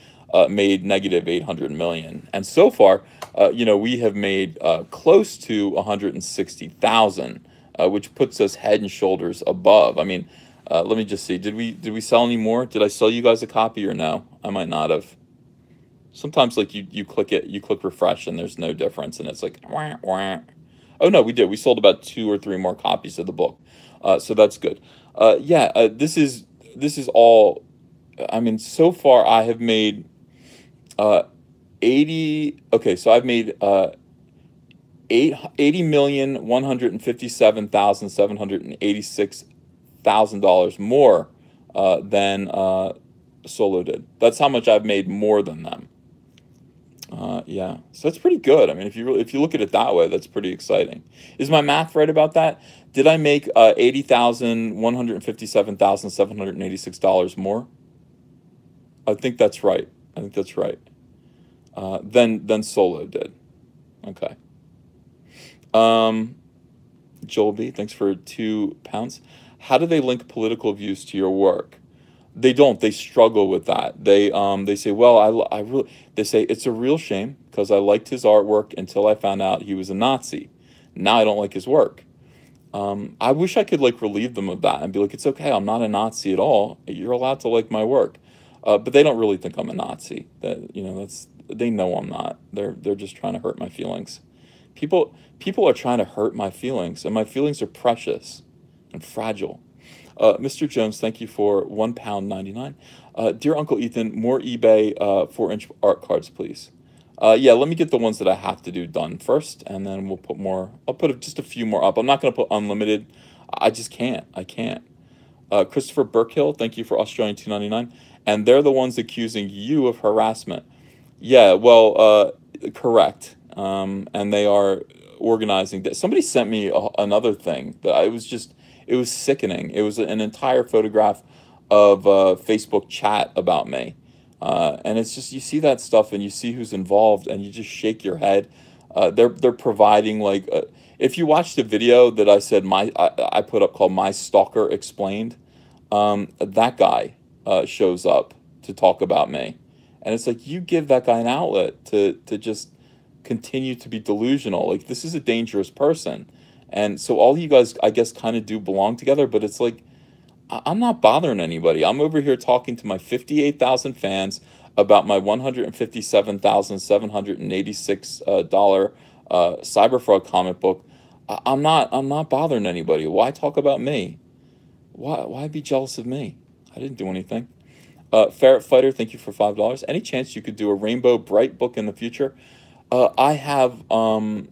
made negative 800 million, and so far, we have made close to 160,000, which puts us head and shoulders above. I mean. Let me just see. Did we sell any more? Did I sell you guys a copy or no? I might not have. Sometimes like you click refresh and there's no difference and it's like wah, wah. Oh no, we did. We sold about 2 or 3 more copies of the book. So that's good. This is all. I mean, so far I have made 80. Okay, so I've made 80,157,786,000 more than Solo did. That's how much I've made more than them. Yeah, so that's pretty good. I mean, if you look at it that way, that's pretty exciting. Is my math right about that? Did I make $80,157,786 more? I think that's right. I think that's right. Than Solo did. Okay. Um, Joel B, thanks for £2. How do they link political views to your work? They don't. They struggle with that. They say, well, I really, they say it's a real shame because I liked his artwork until I found out he was a Nazi. Now I don't like his work. I wish I could like relieve them of that and be like, it's okay. I'm not a Nazi at all. You're allowed to like my work. But they don't really think I'm a Nazi. That that's they know I'm not. They're just trying to hurt my feelings. People are trying to hurt my feelings, and my feelings are precious and fragile. Mr. Jones, thank you for £1.99. Dear Uncle Ethan, more eBay 4-inch art cards, please. Yeah, let me get the ones that I have to do done first, and then we'll put more. I'll put just a few more up. I'm not going to put unlimited. I just can't. I can't. Christopher Burkhill, thank you for Australian 2.99. And they're the ones accusing you of harassment. Yeah, well, correct. And they are organizing that. Somebody sent me another thing that it was sickening. It was an entire photograph of a Facebook chat about me. And it's just, you see that stuff and you see who's involved and you just shake your head. They're providing like, if you watch the video that I said I put up called My Stalker Explained, that guy shows up to talk about me. And it's like, you give that guy an outlet to just continue to be delusional. Like, this is a dangerous person. And so all you guys, I guess, kind of do belong together, but it's like, I'm not bothering anybody. I'm over here talking to my 58,000 fans about my $157,786 Cyberfrog comic book. I'm not bothering anybody. Why talk about me? Why be jealous of me? I didn't do anything. Ferret Fighter, thank you for $5. Any chance you could do a Rainbow Bright book in the future? I have uh,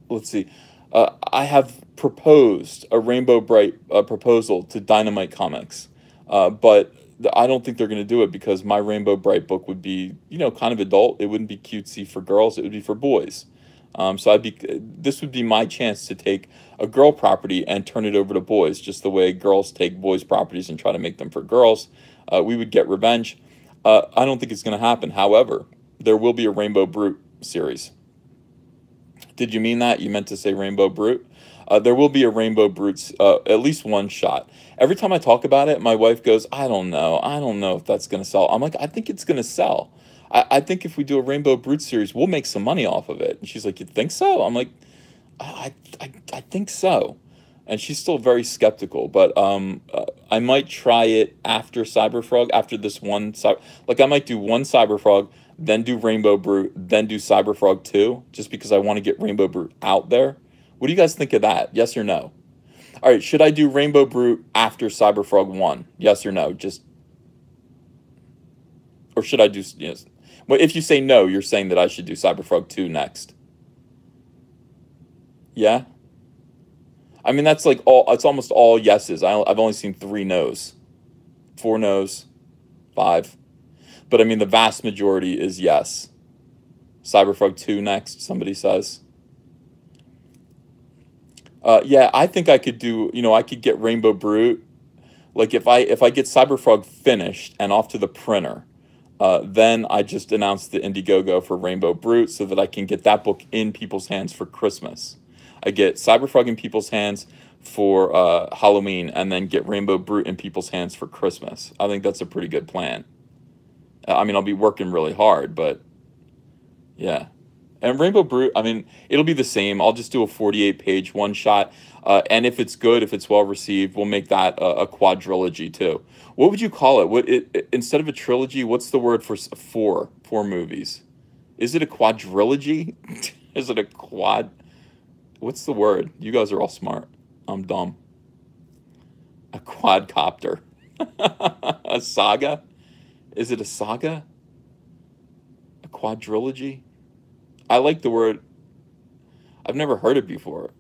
let's see. I have proposed a Rainbow Bright proposal to Dynamite Comics, but I don't think they're going to do it because my Rainbow Bright book would be, kind of adult. It wouldn't be cutesy for girls. It would be for boys. So this would be my chance to take a girl property and turn it over to boys, just the way girls take boys' properties and try to make them for girls. We would get revenge. I don't think it's going to happen. However, there will be a Rainbow Brute series. Did you mean that? You meant to say Rainbow Brute? There will be a Rainbow Brute, at least one shot. Every time I talk about it, my wife goes, I don't know. I don't know if that's going to sell. I'm like, I think it's going to sell. I think if we do a Rainbow Brute series, we'll make some money off of it. And she's like, you think so? I'm like, I think so. And she's still very skeptical, but I might try it after Cyberfrog, after this one. Like, I might do one Cyberfrog, then do Rainbow Brute, then do Cyberfrog 2, just because I want to get Rainbow Brute out there. What do you guys think of that? Yes or no? All right, should I do Rainbow Brute after Cyberfrog 1? Yes or no? Or should I do, yes. Well, if you say no, you're saying that I should do Cyberfrog 2 next. Yeah? I mean, it's almost all yeses. I've only seen 3 no's. 4 no's, 5. But I mean, the vast majority is yes. Cyberfrog 2 next, somebody says. Yeah, I think I could do, I could get Rainbow Brute. Like, if I get Cyberfrog finished and off to the printer, then I just announced the Indiegogo for Rainbow Brute so that I can get that book in people's hands for Christmas. I get Cyberfrog in people's hands for Halloween, and then get Rainbow Brute in people's hands for Christmas. I think that's a pretty good plan. I mean, I'll be working really hard, but yeah. And Rainbow Brute, I mean, it'll be the same. I'll just do a 48-page one shot. And if it's good, if it's well received, we'll make that a quadrilogy too. What would you call it? Instead of a trilogy, what's the word for four movies? Is it a quadrilogy? Is it a quad? What's the word? You guys are all smart. I'm dumb. A quadcopter. A saga? Is it a saga? A quadrilogy? I like the word. I've never heard it before.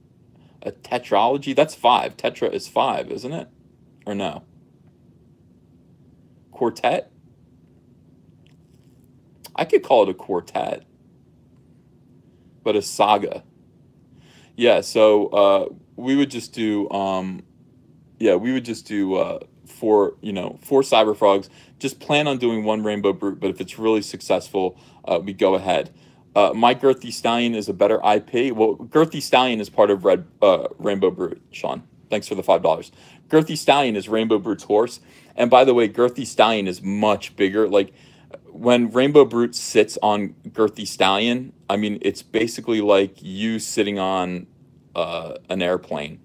A tetralogy? That's 5. Tetra is 5, isn't it? Or no? Quartet? I could call it a quartet, but a saga. Yeah, so we would just do yeah, we would just do four cyber frogs. Just plan on doing one rainbow brute, but if it's really successful, we go ahead. My Girthy Stallion is a better IP. Well, Girthy Stallion is part of Rainbow Brute, Sean. Thanks for the $5. Girthy Stallion is Rainbow Brute's horse. And by the way, Girthy Stallion is much bigger. Like when Rainbow Brute sits on Girthy Stallion, I mean, it's basically like you sitting on an airplane.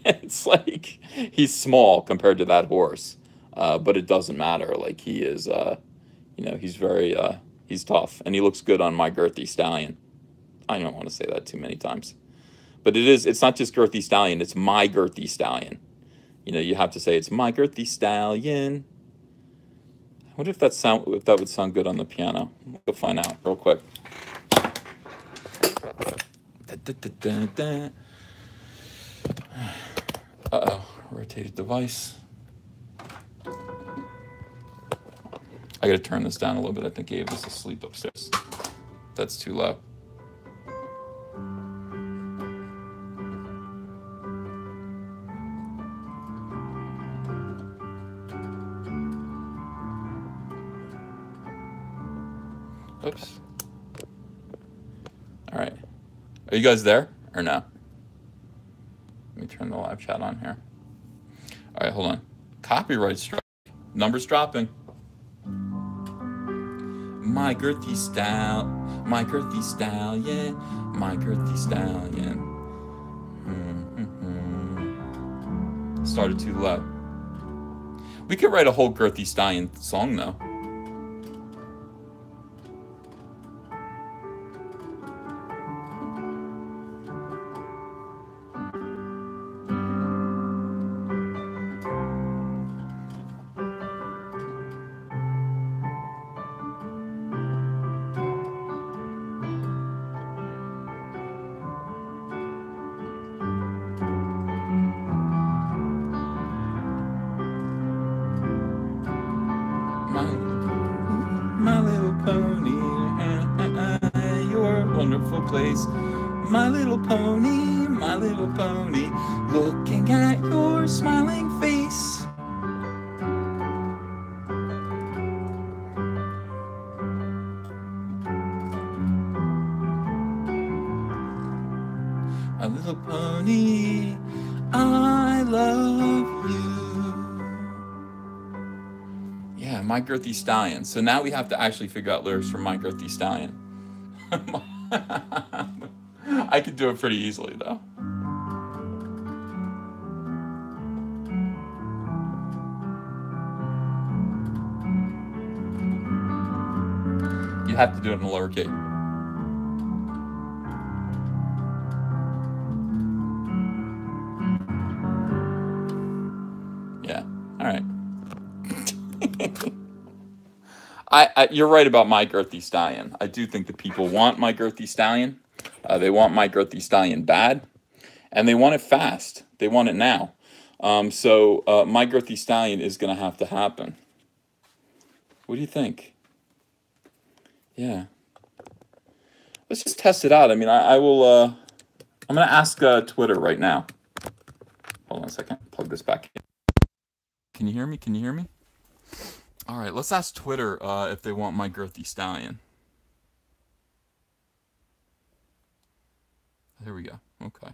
It's like he's small compared to that horse, but it doesn't matter. Like he is, he's very, he's tough, and he looks good on my Girthy Stallion. I don't want to say that too many times, but it is. It's not just Girthy Stallion; it's my Girthy Stallion. You have to say it's my Girthy Stallion. I wonder if that would sound good on the piano. We'll find out real quick. Uh-oh, rotated device. I gotta turn this down a little bit. I think Abe is asleep upstairs. That's too low. Oops. All right. Are you guys there or no? Let me turn the live chat on here. All right, hold on. Copyright strike. Numbers dropping. My Girthy Stallion, my Girthy Stallion, my Girthy Stallion. Started too low. We could write a whole Girthy Stallion song though. My little pony, you're a wonderful place. My little pony, looking at your smiling face. My little pony, I love you. Yeah, My Girthy Stallion. So now we have to actually figure out lyrics for My Girthy Stallion. I could do it pretty easily though. You have to do it in a lower key. Yeah. All right. You're right about My Girthy Stallion. I do think that people want My Girthy Stallion. They want My Girthy Stallion bad, and they want it fast. They want it now. So My Girthy Stallion is going to have to happen. What do you think? Yeah. Let's just test it out. I mean, I will. I'm going to ask Twitter right now. Hold on a second. Plug this back in. Can you hear me? Can you hear me? All right, let's ask Twitter if they want My Girthy Stallion. There we go. Okay.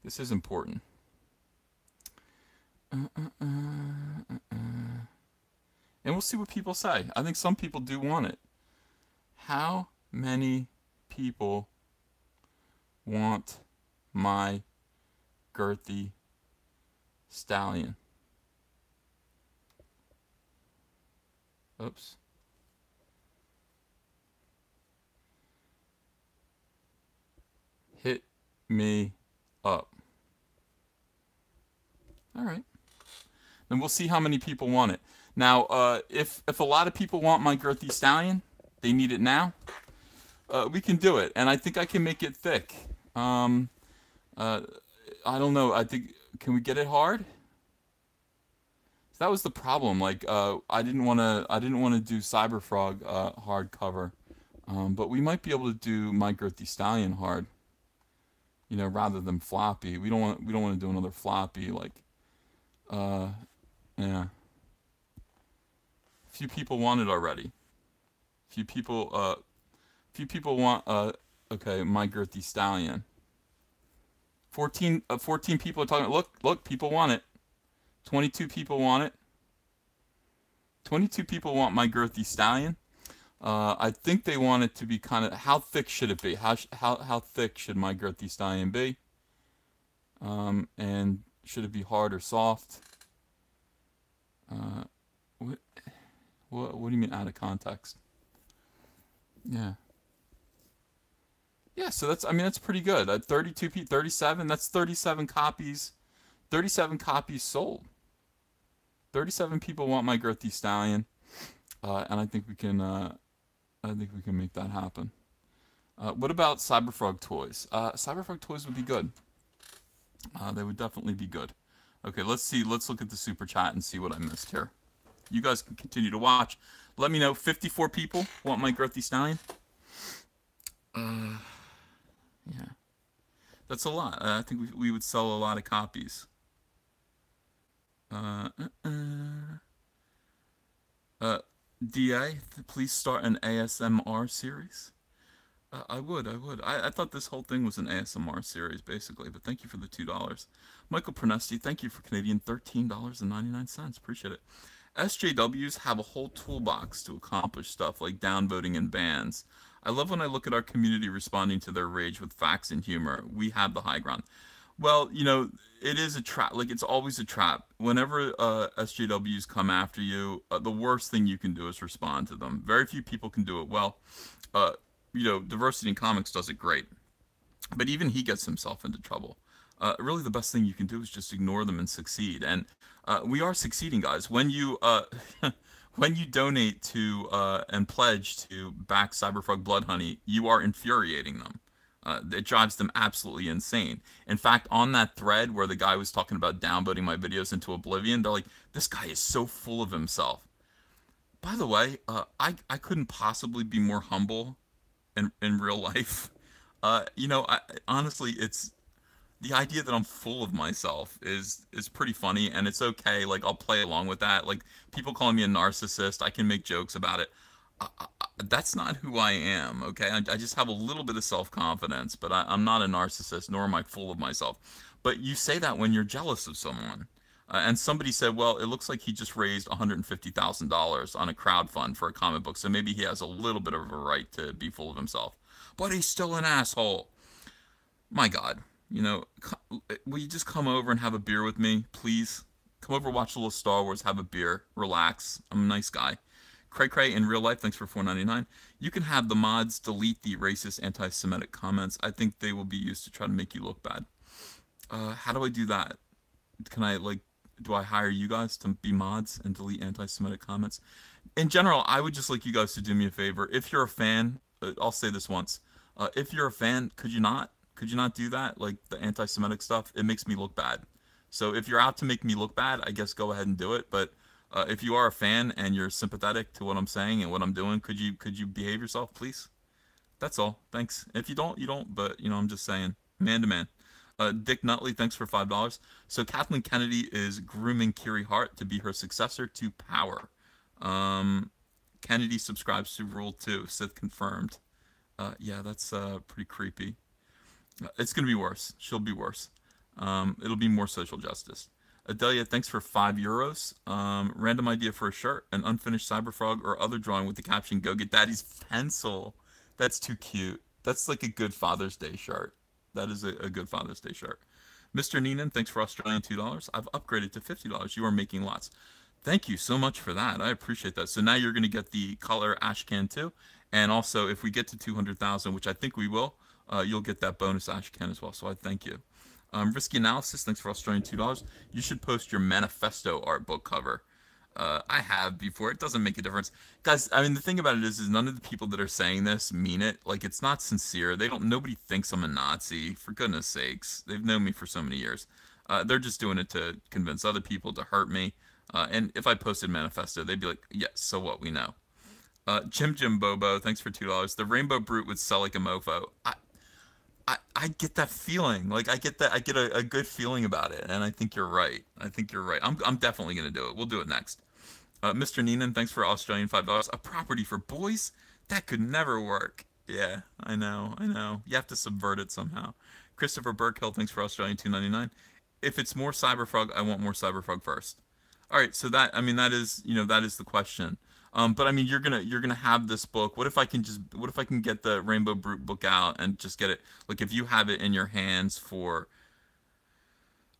This is important. And we'll see what people say. I think some people do want it. How many people want My Girthy Stallion? Oops. Hit me up. All right. Then we'll see how many people want it. Now, if a lot of people want My Girthy Stallion, they need it now, we can do it. And I think I can make it thick. I don't know. I think, can we get it hard? That was the problem. Like, I didn't want to do Cyberfrog hardcover, but we might be able to do My Girthy Stallion hard, rather than floppy. We don't want to do another floppy. Like, uh, yeah, few people want it already. Few people, few people want okay, My Girthy Stallion. 14 people are talking. Look, people want it. 22 people want it. 22 people want My Girthy Stallion. I think they want it to be kind of, how thick should it be? How thick should My Girthy Stallion be? And should it be hard or soft? Uh, what, what do you mean out of context? Yeah. Yeah, so that's, I mean, that's pretty good. 37, that's 37 copies. 37 copies sold. 37 people want My Girthy Stallion. And I think we can make that happen. What about Cyberfrog toys? Cyberfrog toys would be good. They would definitely be good. Okay, let's see. Let's look at the super chat and see what I missed here. You guys can continue to watch. Let me know. 54 people want My Girthy Stallion. Yeah, that's a lot. I think we would sell a lot of copies. Uh, uh, DA, please start an ASMR series. I would. I thought this whole thing was an ASMR series, basically, but thank you for the $2. Michael Pronesti, thank you for Canadian $13.99. Appreciate it. SJWs have a whole toolbox to accomplish stuff like downvoting and bans. I love when I look at our community responding to their rage with facts and humor. We have the high ground. Well, it is a trap. Like, it's always a trap. Whenever SJWs come after you, the worst thing you can do is respond to them. Very few people can do it well. Uh, Diversity in Comics does it great, but even he gets himself into trouble. Really, the best thing you can do is just ignore them and succeed. And we are succeeding, guys. When you when you donate to and pledge to back Cyberfrog Blood Honey, you are infuriating them. It drives them absolutely insane. In fact, on that thread where the guy was talking about downvoting my videos into oblivion, they're like, "This guy is so full of himself." By the way, I couldn't possibly be more humble in real life. Honestly, it's the idea that I'm full of myself is pretty funny, and it's okay. Like, I'll play along with that. Like, people calling me a narcissist, I can make jokes about it. That's not who I am. Okay, I just have a little bit of self confidence, but I'm not a narcissist, nor am I full of myself. But you say that when you're jealous of someone. And somebody said, well, it looks like he just raised $150,000 on a crowd fund for a comic book, so maybe he has a little bit of a right to be full of himself. But he's still an asshole. My God, will you just come over and have a beer with me, please? Come over, watch a little Star Wars, have a beer, relax. I'm a nice guy. Cray Cray in real life, thanks for $4.99. You can have the mods delete the racist, anti-Semitic comments. I think they will be used to try to make you look bad. How do I do that? Can I, like, do I hire you guys to be mods and delete anti-Semitic comments? In general, I would just like you guys to do me a favor. If you're a fan, I'll say this once. If you're a fan, could you not? Could you not do that? Like, the anti-Semitic stuff, it makes me look bad. So if you're out to make me look bad, I guess go ahead and do it. But if you are a fan and you're sympathetic to what I'm saying and what I'm doing, could you behave yourself, please? That's all. Thanks. If you don't, you don't. But I'm just saying, man to man. Dick Nutley, thanks for $5. So Kathleen Kennedy is grooming Kiri Hart to be her successor to power. Kennedy subscribes to Rule 2. Sith confirmed. Yeah, that's pretty creepy. It's gonna be worse. She'll be worse. It'll be more social justice. Adelia, thanks for €5. Random idea for a shirt: an unfinished Cyberfrog or other drawing with the caption "Go get Daddy's pencil." That's too cute. That's like a good Father's Day shirt. That is a good Father's Day shirt. Mr. Neenan, thanks for Australian $2. I've upgraded to $50. You are making lots. Thank you so much for that. I appreciate that. So now you're going to get the color Ashcan too. And also, if we get to 200,000, which I think we will, you'll get that bonus Ashcan as well. So I thank you. Risky Analysis, thanks for Australian $2. You should post your manifesto art book cover. I have before. It doesn't make a difference, guys. I mean, the thing about it is none of the people that are saying this mean it. Like, it's not sincere. They don't. Nobody thinks I'm a Nazi. For goodness sakes, they've known me for so many years. They're just doing it to convince other people to hurt me. And if I posted Manifesto, they'd be like, yes, so what, we know. Jim Bobo, thanks for $2. The Rainbow Brute would sell like a mofo. I get that feeling. Like I get a good feeling about it, and I think you're right. I think you're right. I'm definitely gonna do it. We'll do it next. Mr. Neenan, thanks for Australian $5. A property for boys? That could never work. Yeah, I know, I know. You have to subvert it somehow. Christopher Burkhill, thanks for Australian 2.99. If it's more Cyberfrog, I want more Cyberfrog first. All right, so that, I mean, that is, that is the question. But I mean, you're gonna have this book. What if I can get the Rainbow Brute book out and just get it? Like, if you have it in your hands for,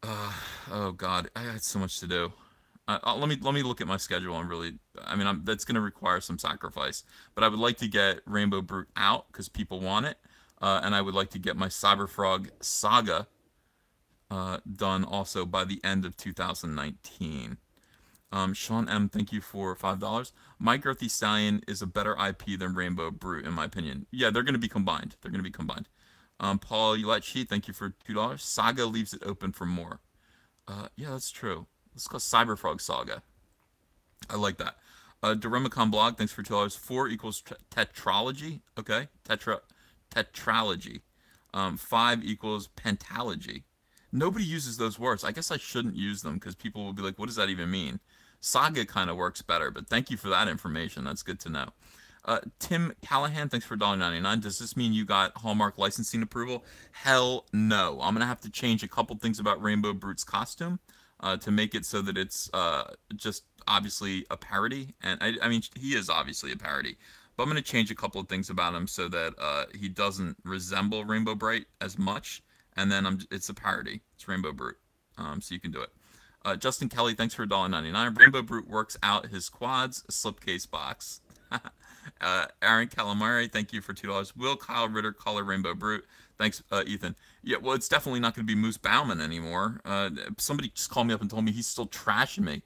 oh God, I had so much to do. Let me look at my schedule and really. I mean, that's going to require some sacrifice, but I would like to get Rainbow Brute out because people want it, and I would like to get my Cyberfrog saga done also by the end of 2019. Sean M, thank you for $5. Mike Earthy Stallion is a better IP than Rainbow Brute, in my opinion. Yeah, they're going to be combined. They're going to be combined. Paul Uletchi, thank you for $2. Saga leaves it open for more. Yeah, that's true. Let's call Cyberfrog Saga. I like that. Doremicon blog, thanks for $2. Four equals tetralogy. Okay, tetralogy. Five equals pentalogy. Nobody uses those words. I guess I shouldn't use them because people will be like, "What does that even mean?" Saga kind of works better, but thank you for that information. That's good to know. Tim Callahan, thanks for $1.99. Does this mean you got Hallmark licensing approval? Hell no. I'm gonna have to change a couple things about Rainbow Brute's costume to make it so that it's just obviously a parody. And I mean, he is obviously a parody, but I'm gonna change a couple of things about him so that he doesn't resemble Rainbow Bright as much. And then it's a parody. It's Rainbow Brute, so you can do it. Justin Kelly, thanks for $1.99. Rainbow Brute works out his quads, slipcase box. Aaron Calamari, thank you for $2. Will Kyle Ritter color Rainbow Brute? Thanks, Ethan. Yeah, well, it's definitely not going to be Moose Bauman anymore. Somebody just called me up and told me he's still trashing me.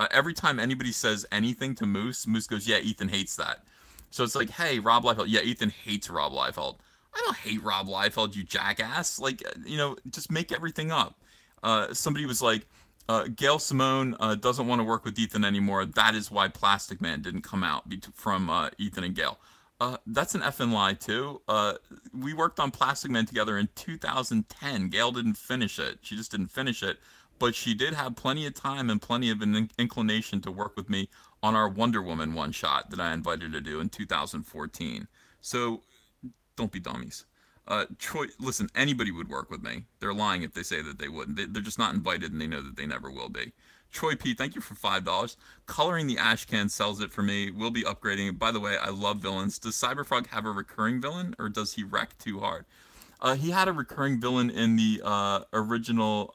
Every time anybody says anything to Moose, Moose goes, "Yeah, Ethan hates that." So it's like, "Hey, Rob Liefeld." Yeah, Ethan hates Rob Liefeld. I don't hate Rob Liefeld, you jackass. Like, just make everything up. Somebody was like, Gail Simone doesn't want to work with Ethan anymore. That is why Plastic Man didn't come out from Ethan and Gail. That's an effing lie too. We worked on Plastic Man together in 2010. Gail didn't finish it. She just didn't finish it, but she did have plenty of time and plenty of an inclination to work with me on our Wonder Woman one shot that I invited her to do in 2014. So don't be dummies. Troy, listen, anybody would work with me. They're lying if they say that they wouldn't. They're just not invited, and they know that they never will be. Troy P, thank you for $5. Coloring the ash can sells it for me. We'll be upgrading it. By the way, I love villains. Does Cyberfrog have a recurring villain, or does he wreck too hard? He had a recurring villain in the original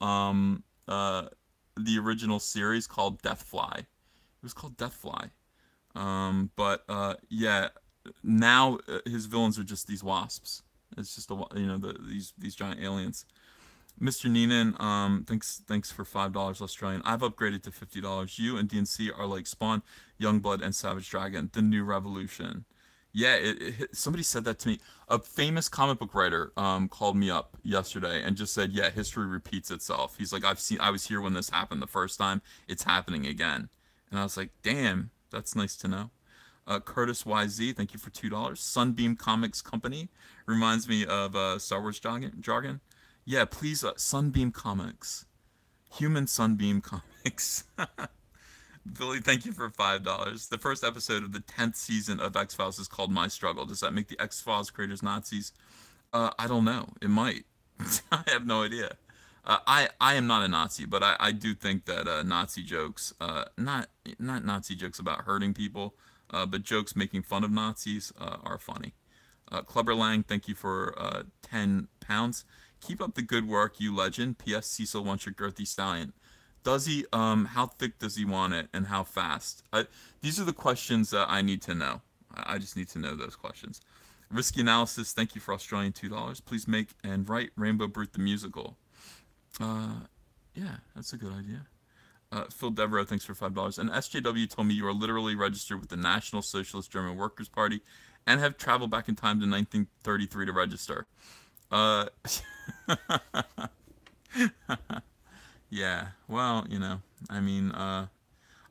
series called Deathfly. It was called Deathfly. But yeah, now his villains are just these wasps. It's just these giant aliens. Mr. Neenan, thanks for $5 Australian. I've upgraded to $50. You and DNC are like Spawn, Youngblood, and Savage Dragon, the new revolution. Yeah, somebody said that to me. A famous comic book writer called me up yesterday and just said, "Yeah, history repeats itself." He's like, I was here when this happened the first time. It's happening again." And I was like, "Damn, that's nice to know." Curtis YZ, thank you for $2. Sunbeam Comics Company reminds me of Star Wars jargon. Yeah, please, Sunbeam Comics, Human Sunbeam Comics. Billy, thank you for $5. The first episode of the 10th season of X Files is called My Struggle. Does that make the X Files creators Nazis? I don't know. It might. I have no idea. I am not a Nazi, but I do think that Nazi jokes, not Nazi jokes about hurting people, but jokes making fun of Nazis are funny. Clubber Lang, thank you for £10. Keep up the good work, you legend. P.S. Cecil wants your girthy stallion. Does he? How thick does he want it, and how fast? These are the questions that I need to know. I just need to know those questions. Risky analysis. Thank you for Australian $2. Please make and write Rainbow Brute the musical. Yeah, that's a good idea. Phil Devereaux, thanks for $5. And SJW told me you are literally registered with the National Socialist German Workers' Party and have traveled back in time to 1933 to register. Uh, yeah, well, I mean,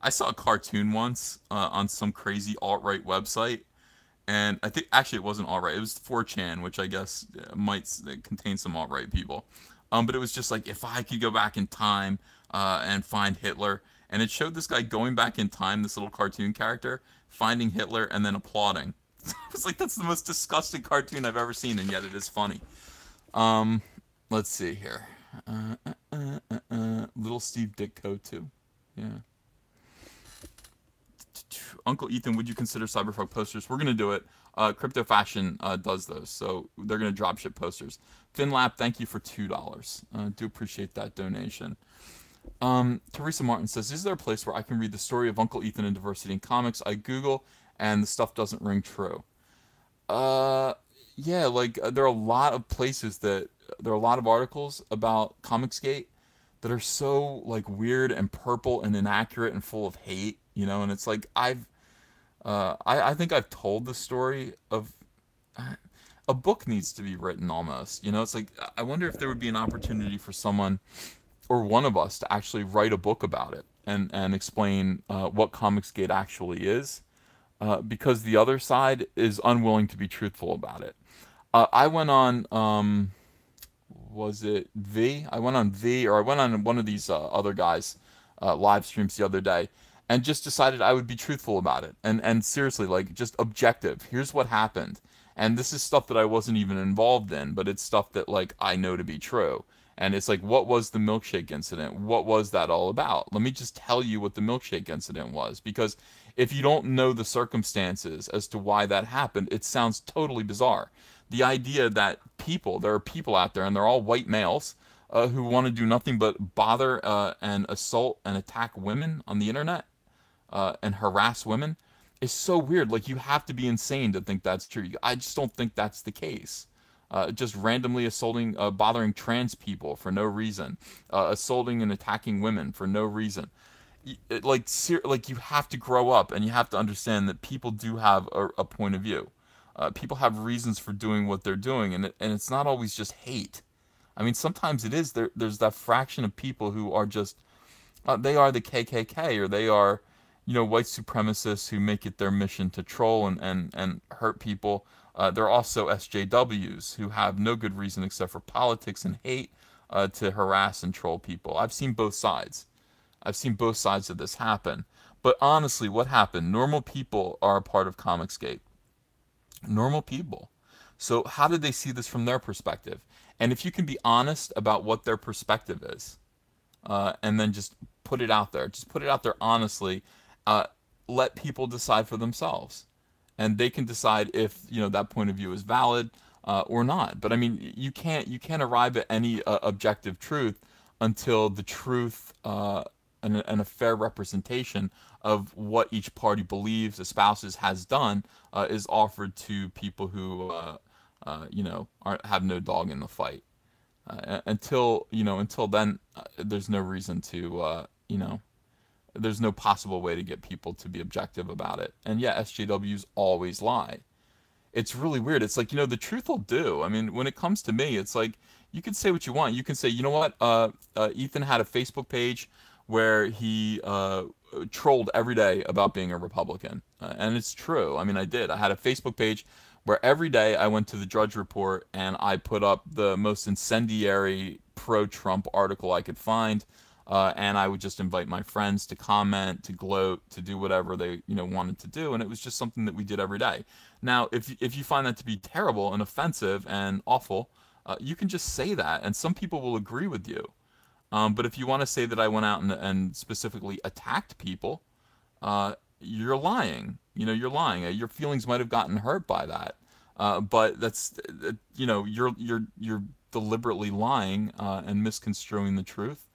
I saw a cartoon once on some crazy alt right website, and I think actually it wasn't alt right. It was 4chan, which I guess might contain some alt right people. But it was just like if I could go back in time and find Hitler, and it showed this guy going back in time, this little cartoon character finding Hitler and then applauding. I was like, that's the most disgusting cartoon I've ever seen, and yet it is funny. Um, let's see here. Little Steve Ditko too. Yeah. Uncle Ethan, would you consider Cyberpunk posters? We're gonna do it. Crypto Fashion does those, so they're gonna drop ship posters. FinLab, thank you for $2. Do appreciate that donation. Teresa Martin says, "Is there a place where I can read the story of Uncle Ethan and diversity in comics? I Google and the stuff doesn't ring true." Uh, yeah, like there are a lot of places that there are a lot of articles about Comicsgate that are so like weird and purple and inaccurate and full of hate, you know. And it's like I think I've told the story of a book needs to be written almost, you know. It's like I wonder if there would be an opportunity for someone or one of us to actually write a book about it and explain what Comicsgate actually is, because the other side is unwilling to be truthful about it. I went on, was it V? I went on V, or I went on one of these other guys' live streams the other day, and just decided I would be truthful about it, and seriously, like just objective. Here's what happened, and this is stuff that I wasn't even involved in, but it's stuff that like I know to be true. And it's like, what was the milkshake incident? What was that all about? Let me just tell you what the milkshake incident was, because if you don't know the circumstances as to why that happened, it sounds totally bizarre. The idea that there are people out there, and they're all white males, who want to do nothing but bother and assault and attack women on the internet, and harass women, is so weird. Like, you have to be insane to think that's true. I just don't think that's the case. Just randomly assaulting, bothering trans people for no reason, assaulting and attacking women for no reason. Like you have to grow up and you have to understand that people do have a point of view. People have reasons for doing what they're doing, and it's not always just hate. I mean, sometimes it is. There's that fraction of people who are just they are the KKK, or they are, white supremacists who make it their mission to troll and hurt people. There are also SJWs who have no good reason except for politics and hate to harass and troll people. I've seen both sides. I've seen both sides of this happen. But honestly, what happened? Normal people are a part of Comicsgate. Normal people. So how did they see this from their perspective? And if you can be honest about what their perspective is, and then just put it out there, just put it out there honestly, uh, let people decide for themselves, and they can decide if that point of view is valid or not. But I mean, you can't arrive at any objective truth until the truth and a fair representation of what each party believes, espouses, has done is offered to people who have no dog in the fight. Until then, there's no reason to there's no possible way to get people to be objective about it. And yeah, SJWs always lie. It's really weird. It's like, the truth will do. I mean, when it comes to me, it's like you can say what you want. You can say, you know what, Ethan had a Facebook page where he trolled every day about being a Republican, and it's true. I mean, I did. I had a Facebook page where every day I went to the Drudge Report and I put up the most incendiary pro-Trump article I could find, and I would just invite my friends to comment, to gloat, to do whatever they wanted to do, and it was just something that we did every day. Now, if you find that to be terrible and offensive and awful, you can just say that, and some people will agree with you. But if you want to say that I went out and specifically attacked people, you're lying. You're lying. Your feelings might have gotten hurt by that, but that's you're deliberately lying and misconstruing the truth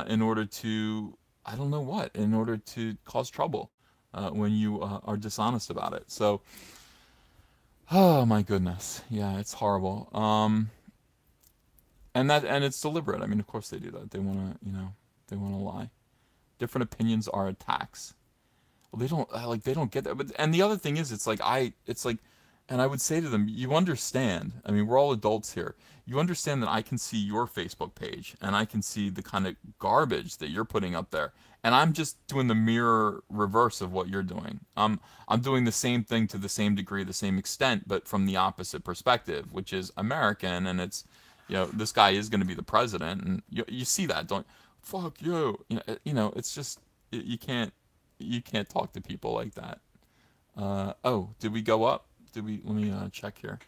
in order to, I don't know what, in order to cause trouble when you are dishonest about it. So, oh my goodness, yeah, it's horrible. And it's deliberate. I mean, of course they do that. They want to, they want to lie. Different opinions are attacks. Well, they don't get that. But and the other thing is, it's like And I would say to them, you understand. I mean, we're all adults here. You understand that I can see your Facebook page and I can see the kind of garbage that you're putting up there. And I'm just doing the mirror reverse of what you're doing. I'm doing the same thing to the same degree, the same extent, but from the opposite perspective, which is American. And it's, this guy is going to be the president, and you see that, don't? Fuck you. It's just you can't talk to people like that. Oh, did we go up? Did we? Let me check here.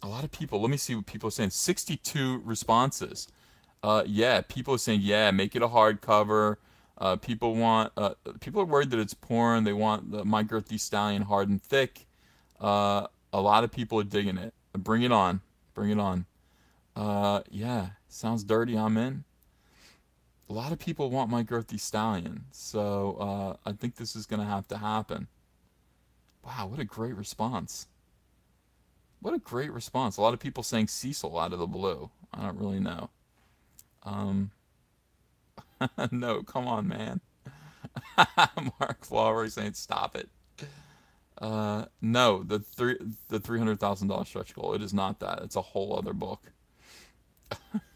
A lot of people. Let me see what people are saying. 62 responses. Yeah, people are saying, yeah, make it a hardcover. People are worried that it's porn. They want the My Girthy Stallion hard and thick. A lot of people are digging it. Bring it on. Bring it on. Yeah, sounds dirty. I'm in. A lot of people want My Girthy Stallion. So I think this is going to have to happen. Wow, what a great response. What a great response. A lot of people saying Cecil out of the blue. I don't really know. Um, no, come on, man. Mark Flowery saying stop it. No, the $300,000 stretch goal. It is not that. It's a whole other book.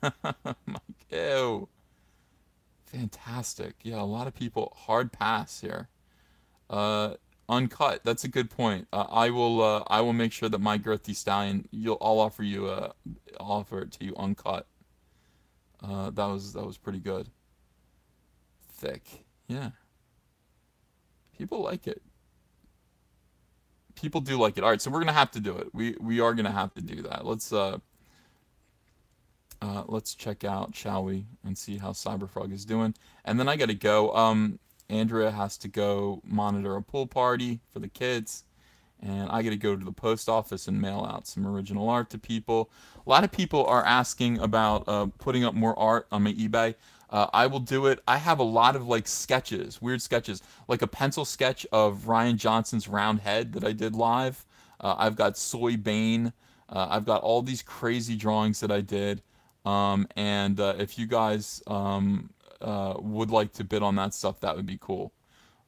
Mike, ew. Fantastic. Yeah, a lot of people hard pass here. Uncut. That's a good point. I will make sure that My Girthy Stallion. I'll offer you. I'll offer it to you uncut. That was pretty good. Thick. Yeah. People like it. People do like it. All right, so we're gonna have to do it. We are gonna have to do that. Let's check out, shall we, and see how Cyberfrog is doing. And then I gotta go. Andrea has to go monitor a pool party for the kids, and I gotta go to the post office and mail out some original art to people. A lot of people are asking about putting up more art on my eBay. I will do it. I have a lot of like sketches, weird sketches, like a pencil sketch of Ryan Johnson's round head that I did live. I've got Soy Bane. I've got all these crazy drawings that I did. And if you guys would like to bid on that stuff, that would be cool.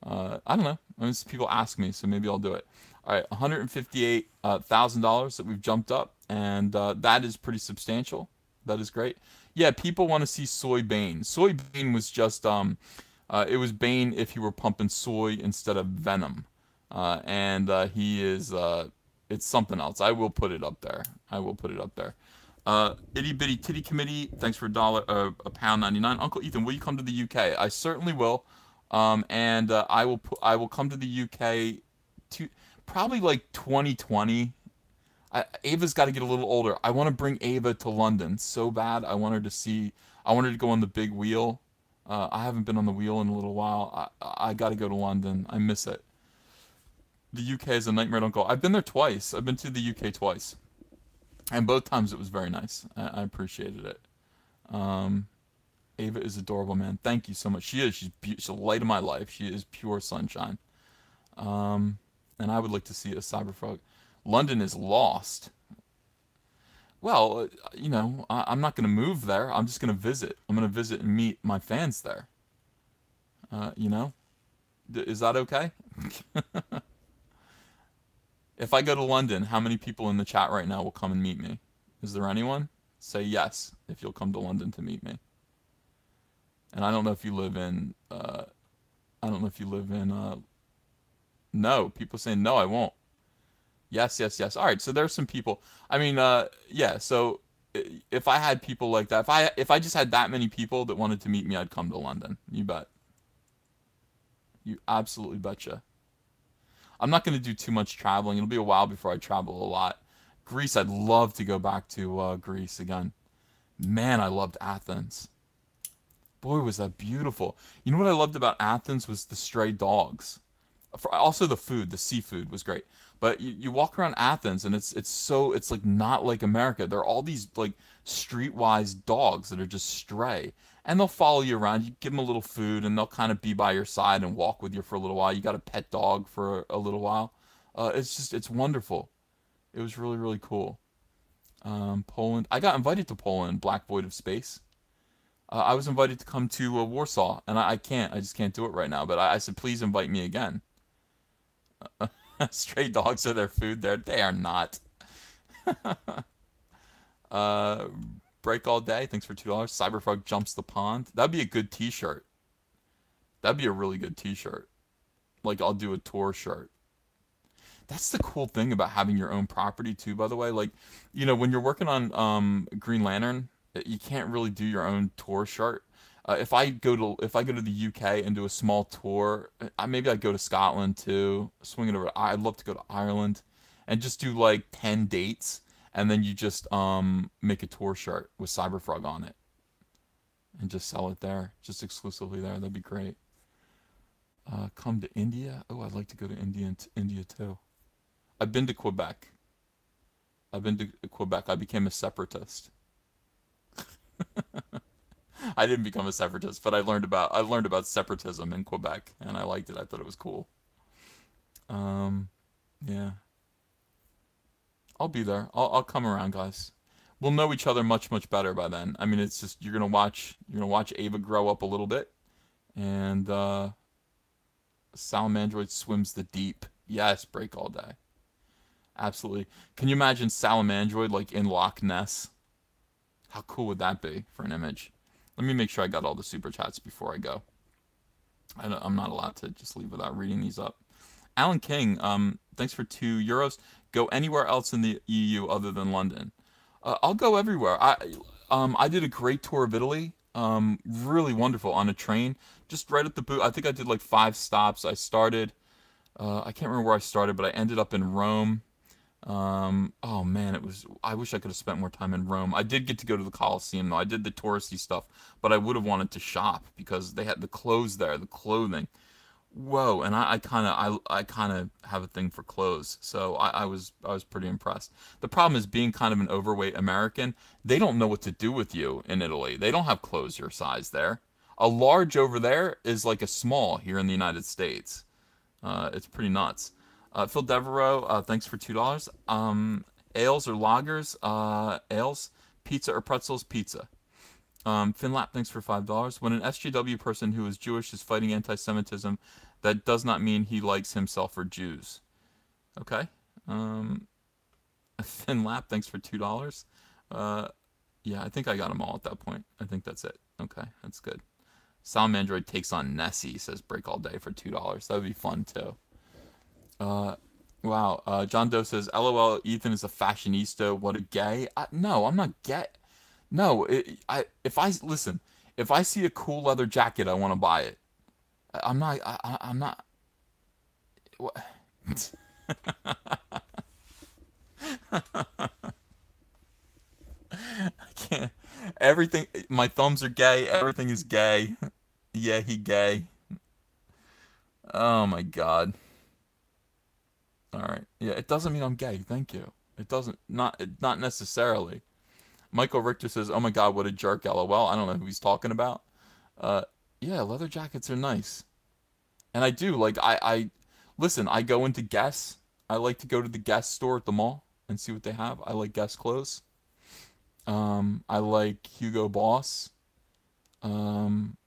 I don't know. I mean, people ask me, so maybe I'll do it. All right, $158,000 that we've jumped up, and that is pretty substantial. That is great. Yeah, people want to see Soy Bane. Soy Bane was just it was Bane if you were pumping soy instead of venom, and he is it's something else. I will put it up there. I will put it up there. Itty Bitty Titty Committee, thanks for a pound 99. Uncle Ethan, will you come to the UK? I certainly will. And I will come to the UK to probably like 2020. Ava's got to get a little older. I want to bring Ava to London so bad. I want her to go on the big wheel. I haven't been on the wheel in a little while. I got to go to London. I miss it. The UK is a nightmare. Don't go. I've been there twice. I've been to the UK twice. And both times it was very nice. I appreciated it. Ava is adorable, man. Thank you so much. She is. She's the light of my life. She is pure sunshine. And I would like to see a Cyberfrog. London is lost. Well, I'm not going to move there. I'm just going to visit. I'm going to visit and meet my fans there. You know? Is that okay? If I go to London, how many people in the chat right now will come and meet me? Is there anyone? Say yes if you'll come to London to meet me. And I don't know if you live in. I don't know if you live in. No, people saying no, I won't. Yes, yes, yes. All right, so there's some people. I mean, yeah. So if I had people like that, if I just had that many people that wanted to meet me, I'd come to London. You bet. You absolutely betcha. I'm not going to do too much traveling. It'll be a while before I travel a lot. Greece, I'd love to go back to Greece again. Man, I loved Athens. Boy, was that beautiful. You know what I loved about Athens was the stray dogs. Also the food, the seafood was great. But you walk around Athens and it's like not like America. There are all these like streetwise dogs that are just stray. And they'll follow you around. You give them a little food and they'll kind of be by your side and walk with you for a little while. You got a pet dog for a little while. It's wonderful. It was really, really cool. Poland. I got invited to Poland, Black Void of Space. I was invited to come to Warsaw, and I can't. I just can't do it right now. But I said, please invite me again. Stray dogs are their food there. They are not. Uh, Break all day. Thanks for $2. Cyberfrog jumps the pond. That'd be a good T-shirt. That'd be a really good T-shirt. Like I'll do a tour shirt. That's the cool thing about having your own property too. By the way, like when you're working on Green Lantern, you can't really do your own tour shirt. If I go to the UK and do a small tour, maybe I'd go to Scotland too. Swing it over. I'd love to go to Ireland, and just do like 10 dates, and then you just make a tour shirt with Cyberfrog on it, and just sell it there, just exclusively there. That'd be great. Come to India. Oh, I'd like to go to India too. I've been to Quebec. I've been to Quebec. I became a separatist. I didn't become a separatist, but I learned about separatism in Quebec, and I liked it. I thought it was cool. Um, yeah, I'll be there. I'll come around, guys. We'll know each other much better by then. I mean, it's just you're gonna watch Ava grow up a little bit, and Salamandroid swims the deep. Yes, break all day. Absolutely. Can you imagine Salamandroid like in Loch Ness? How cool would that be for an image? Let me make sure I got all the super chats before I go. I'm not allowed to just leave without reading these up. Alan King, thanks for €2. Go anywhere else in the EU other than London. I'll go everywhere. I did a great tour of Italy. Really wonderful on a train, just right at the boot. I think I did like 5 stops. I started. I can't remember where I started, but I ended up in Rome. Oh man, it was. I wish I could have spent more time in Rome. I did get to go to the Colosseum though. I did the touristy stuff, but I would have wanted to shop because they had the clothes there, the clothing. Whoa, and I kind of have a thing for clothes, so I was pretty impressed. The problem is being kind of an overweight American. They don't know what to do with you in Italy. They don't have clothes your size there. A large over there is like a small here in the United States. It's pretty nuts. Phil Devereaux, thanks for $2. Ales or lagers? Ales, pizza or pretzels? Pizza. Finlap, thanks for $5. When an SJW person who is Jewish is fighting anti-Semitism, that does not mean he likes himself or Jews. Okay. Finlap, thanks for $2. Uh, yeah, I think I got them all at that point. I think that's it. Okay, that's good. Salamandroid takes on Nessie, says Break All Day for $2. That would be fun too. Uh, wow. John Doe says, "LOL, Ethan is a fashionista. What a gay." No, I'm not gay. No, if I listen, if I see a cool leather jacket, I want to buy it. I'm not. I'm not. What? I can't. Everything. My thumbs are gay. Everything is gay. Yeah, he gay. Oh my god. All right. Yeah, it doesn't mean I'm gay. Thank you. It doesn't. Not necessarily. Michael Richter says, "Oh my God, what a jerk!" LOL. I don't know who he's talking about. Uh, yeah, leather jackets are nice, and I do like. I listen. I go into Guess. I like to go to the Guess store at the mall and see what they have. I like Guess clothes. I like Hugo Boss. Um,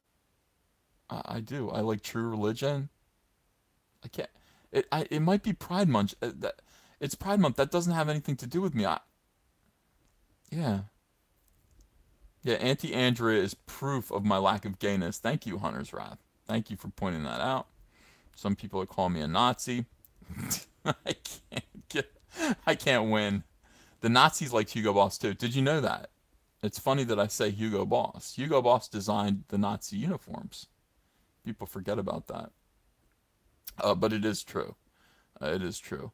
I do. I like True Religion. I can't. It might be Pride Month. It's Pride Month. That doesn't have anything to do with me. Yeah. Yeah, Auntie Andrea is proof of my lack of gayness. Thank you, Hunter's Wrath. Thank you for pointing that out. Some people are calling me a Nazi. I can't get, I can't win. The Nazis liked Hugo Boss too. Did you know that? It's funny that I say Hugo Boss. Hugo Boss designed the Nazi uniforms. People forget about that. But it is true. It is true.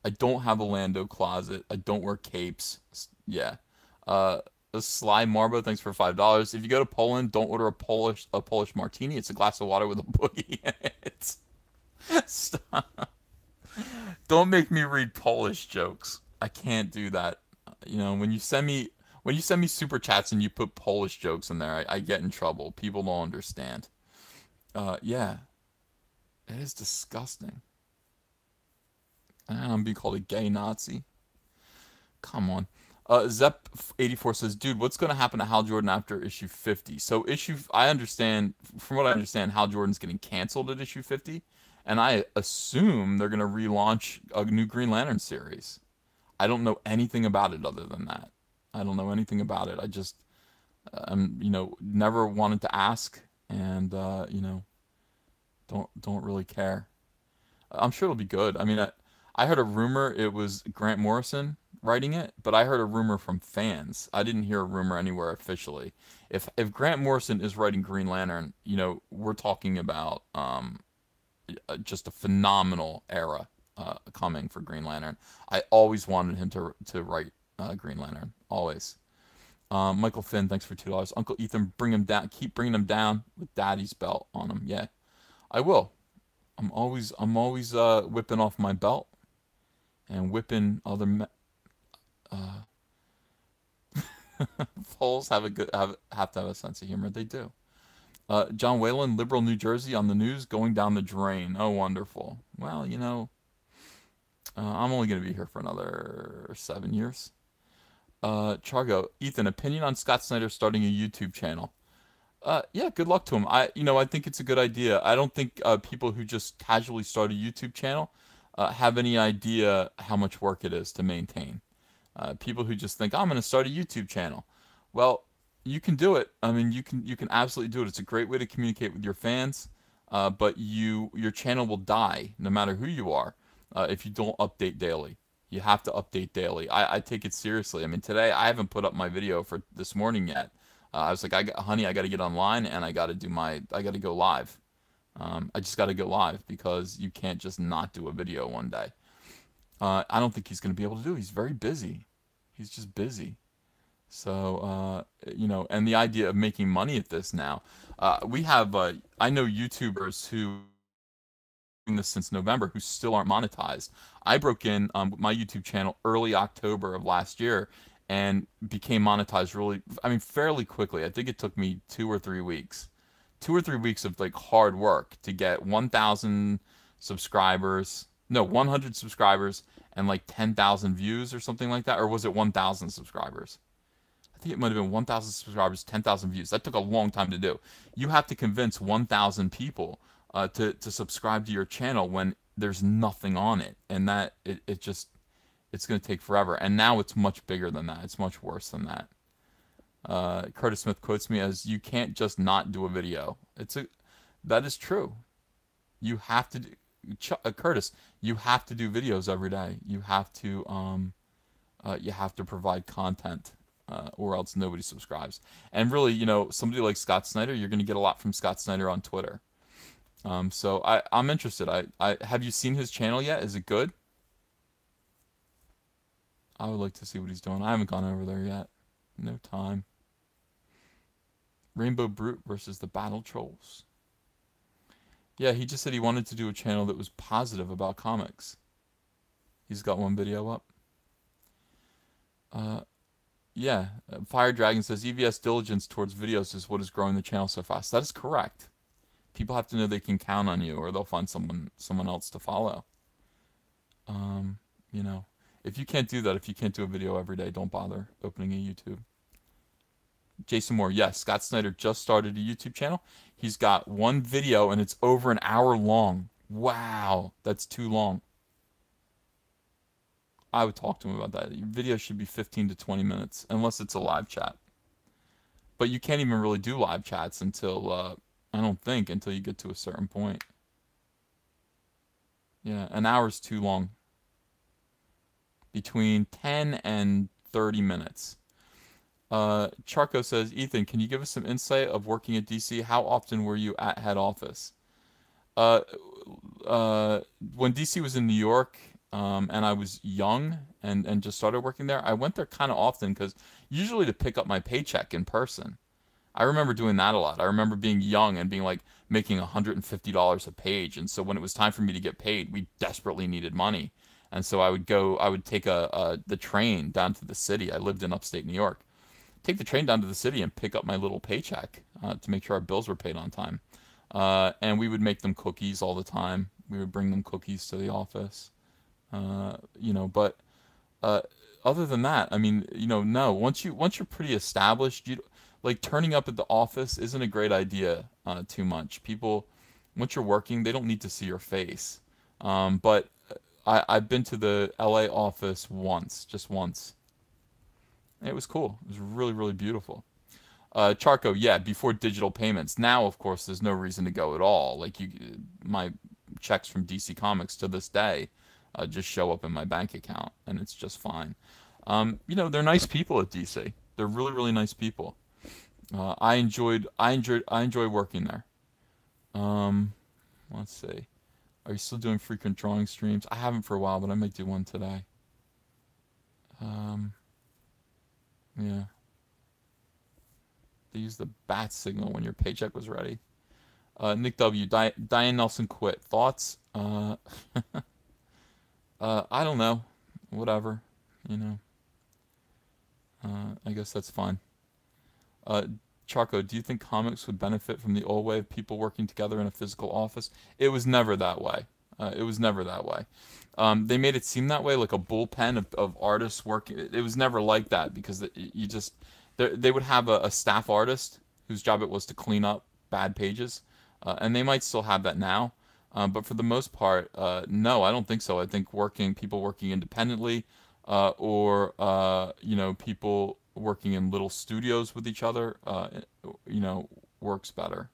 I don't have a Lando closet. I don't wear capes. Yeah. Uh, Sly Marbo, thanks for $5. If you go to Poland, don't order a Polish martini. It's a glass of water with a boogie in it. Stop. Don't make me read Polish jokes. I can't do that. When you send me super chats and you put Polish jokes in there, I get in trouble. People don't understand. Yeah, it is disgusting. I'm being called a gay Nazi. Come on. Zep84 says, "Dude, what's going to happen to Hal Jordan after issue 50?" So I understand, from what I understand, Hal Jordan's getting canceled at issue 50, and I assume they're gonna relaunch a new Green Lantern series. I don't know anything about it other than that. I don't know anything about it. I just never wanted to ask, and don't really care. I'm sure it'll be good. I mean, I heard a rumor it was Grant Morrison writing it, but I heard a rumor from fans. I didn't hear a rumor anywhere officially. If Grant Morrison is writing Green Lantern, we're talking about just a phenomenal era coming for Green Lantern. I always wanted him to write Green Lantern, always. Michael Finn, thanks for $2. Uncle Ethan, bring him down. Keep bringing him down with Daddy's belt on him. Yeah, I will. I'm always whipping off my belt and whipping other foals have to have a sense of humor. They do. John Whalen, liberal New Jersey on the news going down the drain. Oh, wonderful. Well, I'm only going to be here for another 7 years. Chargo, Ethan, opinion on Scott Snyder starting a YouTube channel. Yeah, good luck to him. I think it's a good idea. I don't think people who just casually start a YouTube channel have any idea how much work it is to maintain. People who just think, I'm going to start a YouTube channel. Well, you can do it. I mean, you can absolutely do it. It's a great way to communicate with your fans. But your channel will die no matter who you are if you don't update daily. You have to update daily. I take it seriously. I mean, today I haven't put up my video for this morning yet. I was like, honey, I got to get online and I got to go live. I just got to go live because you can't just not do a video one day. I don't think he's going to be able to do it. He's very busy. He's just busy. So, and the idea of making money at this now, I know YouTubers who doing this since November who still aren't monetized. I broke in with my YouTube channel early October of last year and became monetized fairly quickly. I think it took me 2 or 3 weeks. 2 or 3 weeks of like hard work to get 1,000 subscribers. No, 100 subscribers and like 10,000 views or something like that. Or was it 1,000 subscribers? I think it might have been 1,000 subscribers, 10,000 views. That took a long time to do. You have to convince 1,000 people to subscribe to your channel when there's nothing on it, and that it's going to take forever. And now it's much bigger than that. It's much worse than that. Curtis Smith quotes me as, "You can't just not do a video." That is true. You have to do, Curtis. You have to do videos every day. You have to provide content, or else nobody subscribes. And really, somebody like Scott Snyder, you're going to get a lot from Scott Snyder on Twitter. So I'm interested. I have you seen his channel yet? Is it good? I would like to see what he's doing. I haven't gone over there yet. No time. Rainbow Brute versus the Battle Trolls. Yeah, he just said he wanted to do a channel that was positive about comics. He's got one video up. Yeah, Fire Dragon says EVS diligence towards videos is what is growing the channel so fast. That is correct. People have to know they can count on you, or they'll find someone else to follow. If you can't do that, if you can't do a video every day, don't bother opening a YouTube. Jason Moore, yes, Scott Snyder just started a YouTube channel. He's got one video and it's over an hour long. Wow, that's too long. I would talk to him about that. Your video should be 15 to 20 minutes, unless it's a live chat. But you can't even really do live chats until, I don't think, until you get to a certain point. Yeah, an hour's too long. Between 10 and 30 minutes. Charco says, Ethan, can you give us some insight of working at DC? How often were you at head office? When DC was in New York, and I was young and just started working there, I went there kind of often because usually to pick up my paycheck in person. I remember doing that a lot. I remember being young and being like making $150 a page, and so when it was time for me to get paid, we desperately needed money, and so I would take the train down to the city. I lived in upstate New York. Take the train down to the city and pick up my little paycheck to make sure our bills were paid on time. And we would make them cookies all the time. We would bring them cookies to the office. But other than that, I mean, no. Once you're pretty established, like turning up at the office isn't a great idea too much. People Once you're working, they don't need to see your face. But I've been to the LA office once, just once. It was cool. It was really, really beautiful. Charco, yeah, before digital payments. Now, of course, there's no reason to go at all. Like my checks from DC Comics to this day just show up in my bank account, and it's just fine. They're nice people at DC. They're really, really nice people. I enjoy working there. Um, let's see. Are you still doing frequent drawing streams? I haven't for a while, but I might do one today. Um, yeah. They use the bat signal when your paycheck was ready. Nick W. Diane Nelson quit. Thoughts? I don't know. Whatever. You know. I guess that's fine. Uh, Charco, do you think comics would benefit from the old way of people working together in a physical office? It was never that way. It was never that way. They made it seem that way, like a bullpen of artists working. It was never like that because you just they would have a staff artist whose job it was to clean up bad pages, and they might still have that now. But for the most part, no, I don't think so. I think people working independently, or people working in little studios with each other, works better.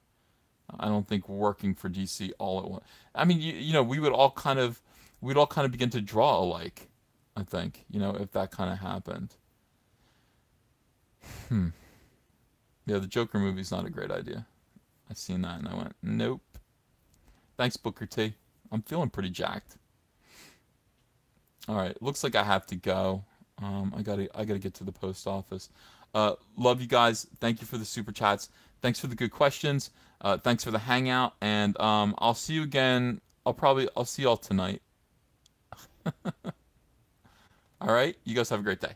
I don't think working for DC all at once. I mean, we'd all kind of begin to draw alike. I think, if that kind of happened. Hmm. Yeah, the Joker movie's not a great idea. I seen that and I went, nope. Thanks, Booker T. I'm feeling pretty jacked. All right, looks like I have to go. I gotta get to the post office. Love you guys. Thank you for the super chats. Thanks for the good questions. Thanks for the hangout, and I'll see you again. I'll see y'all tonight. All right, you guys have a great day.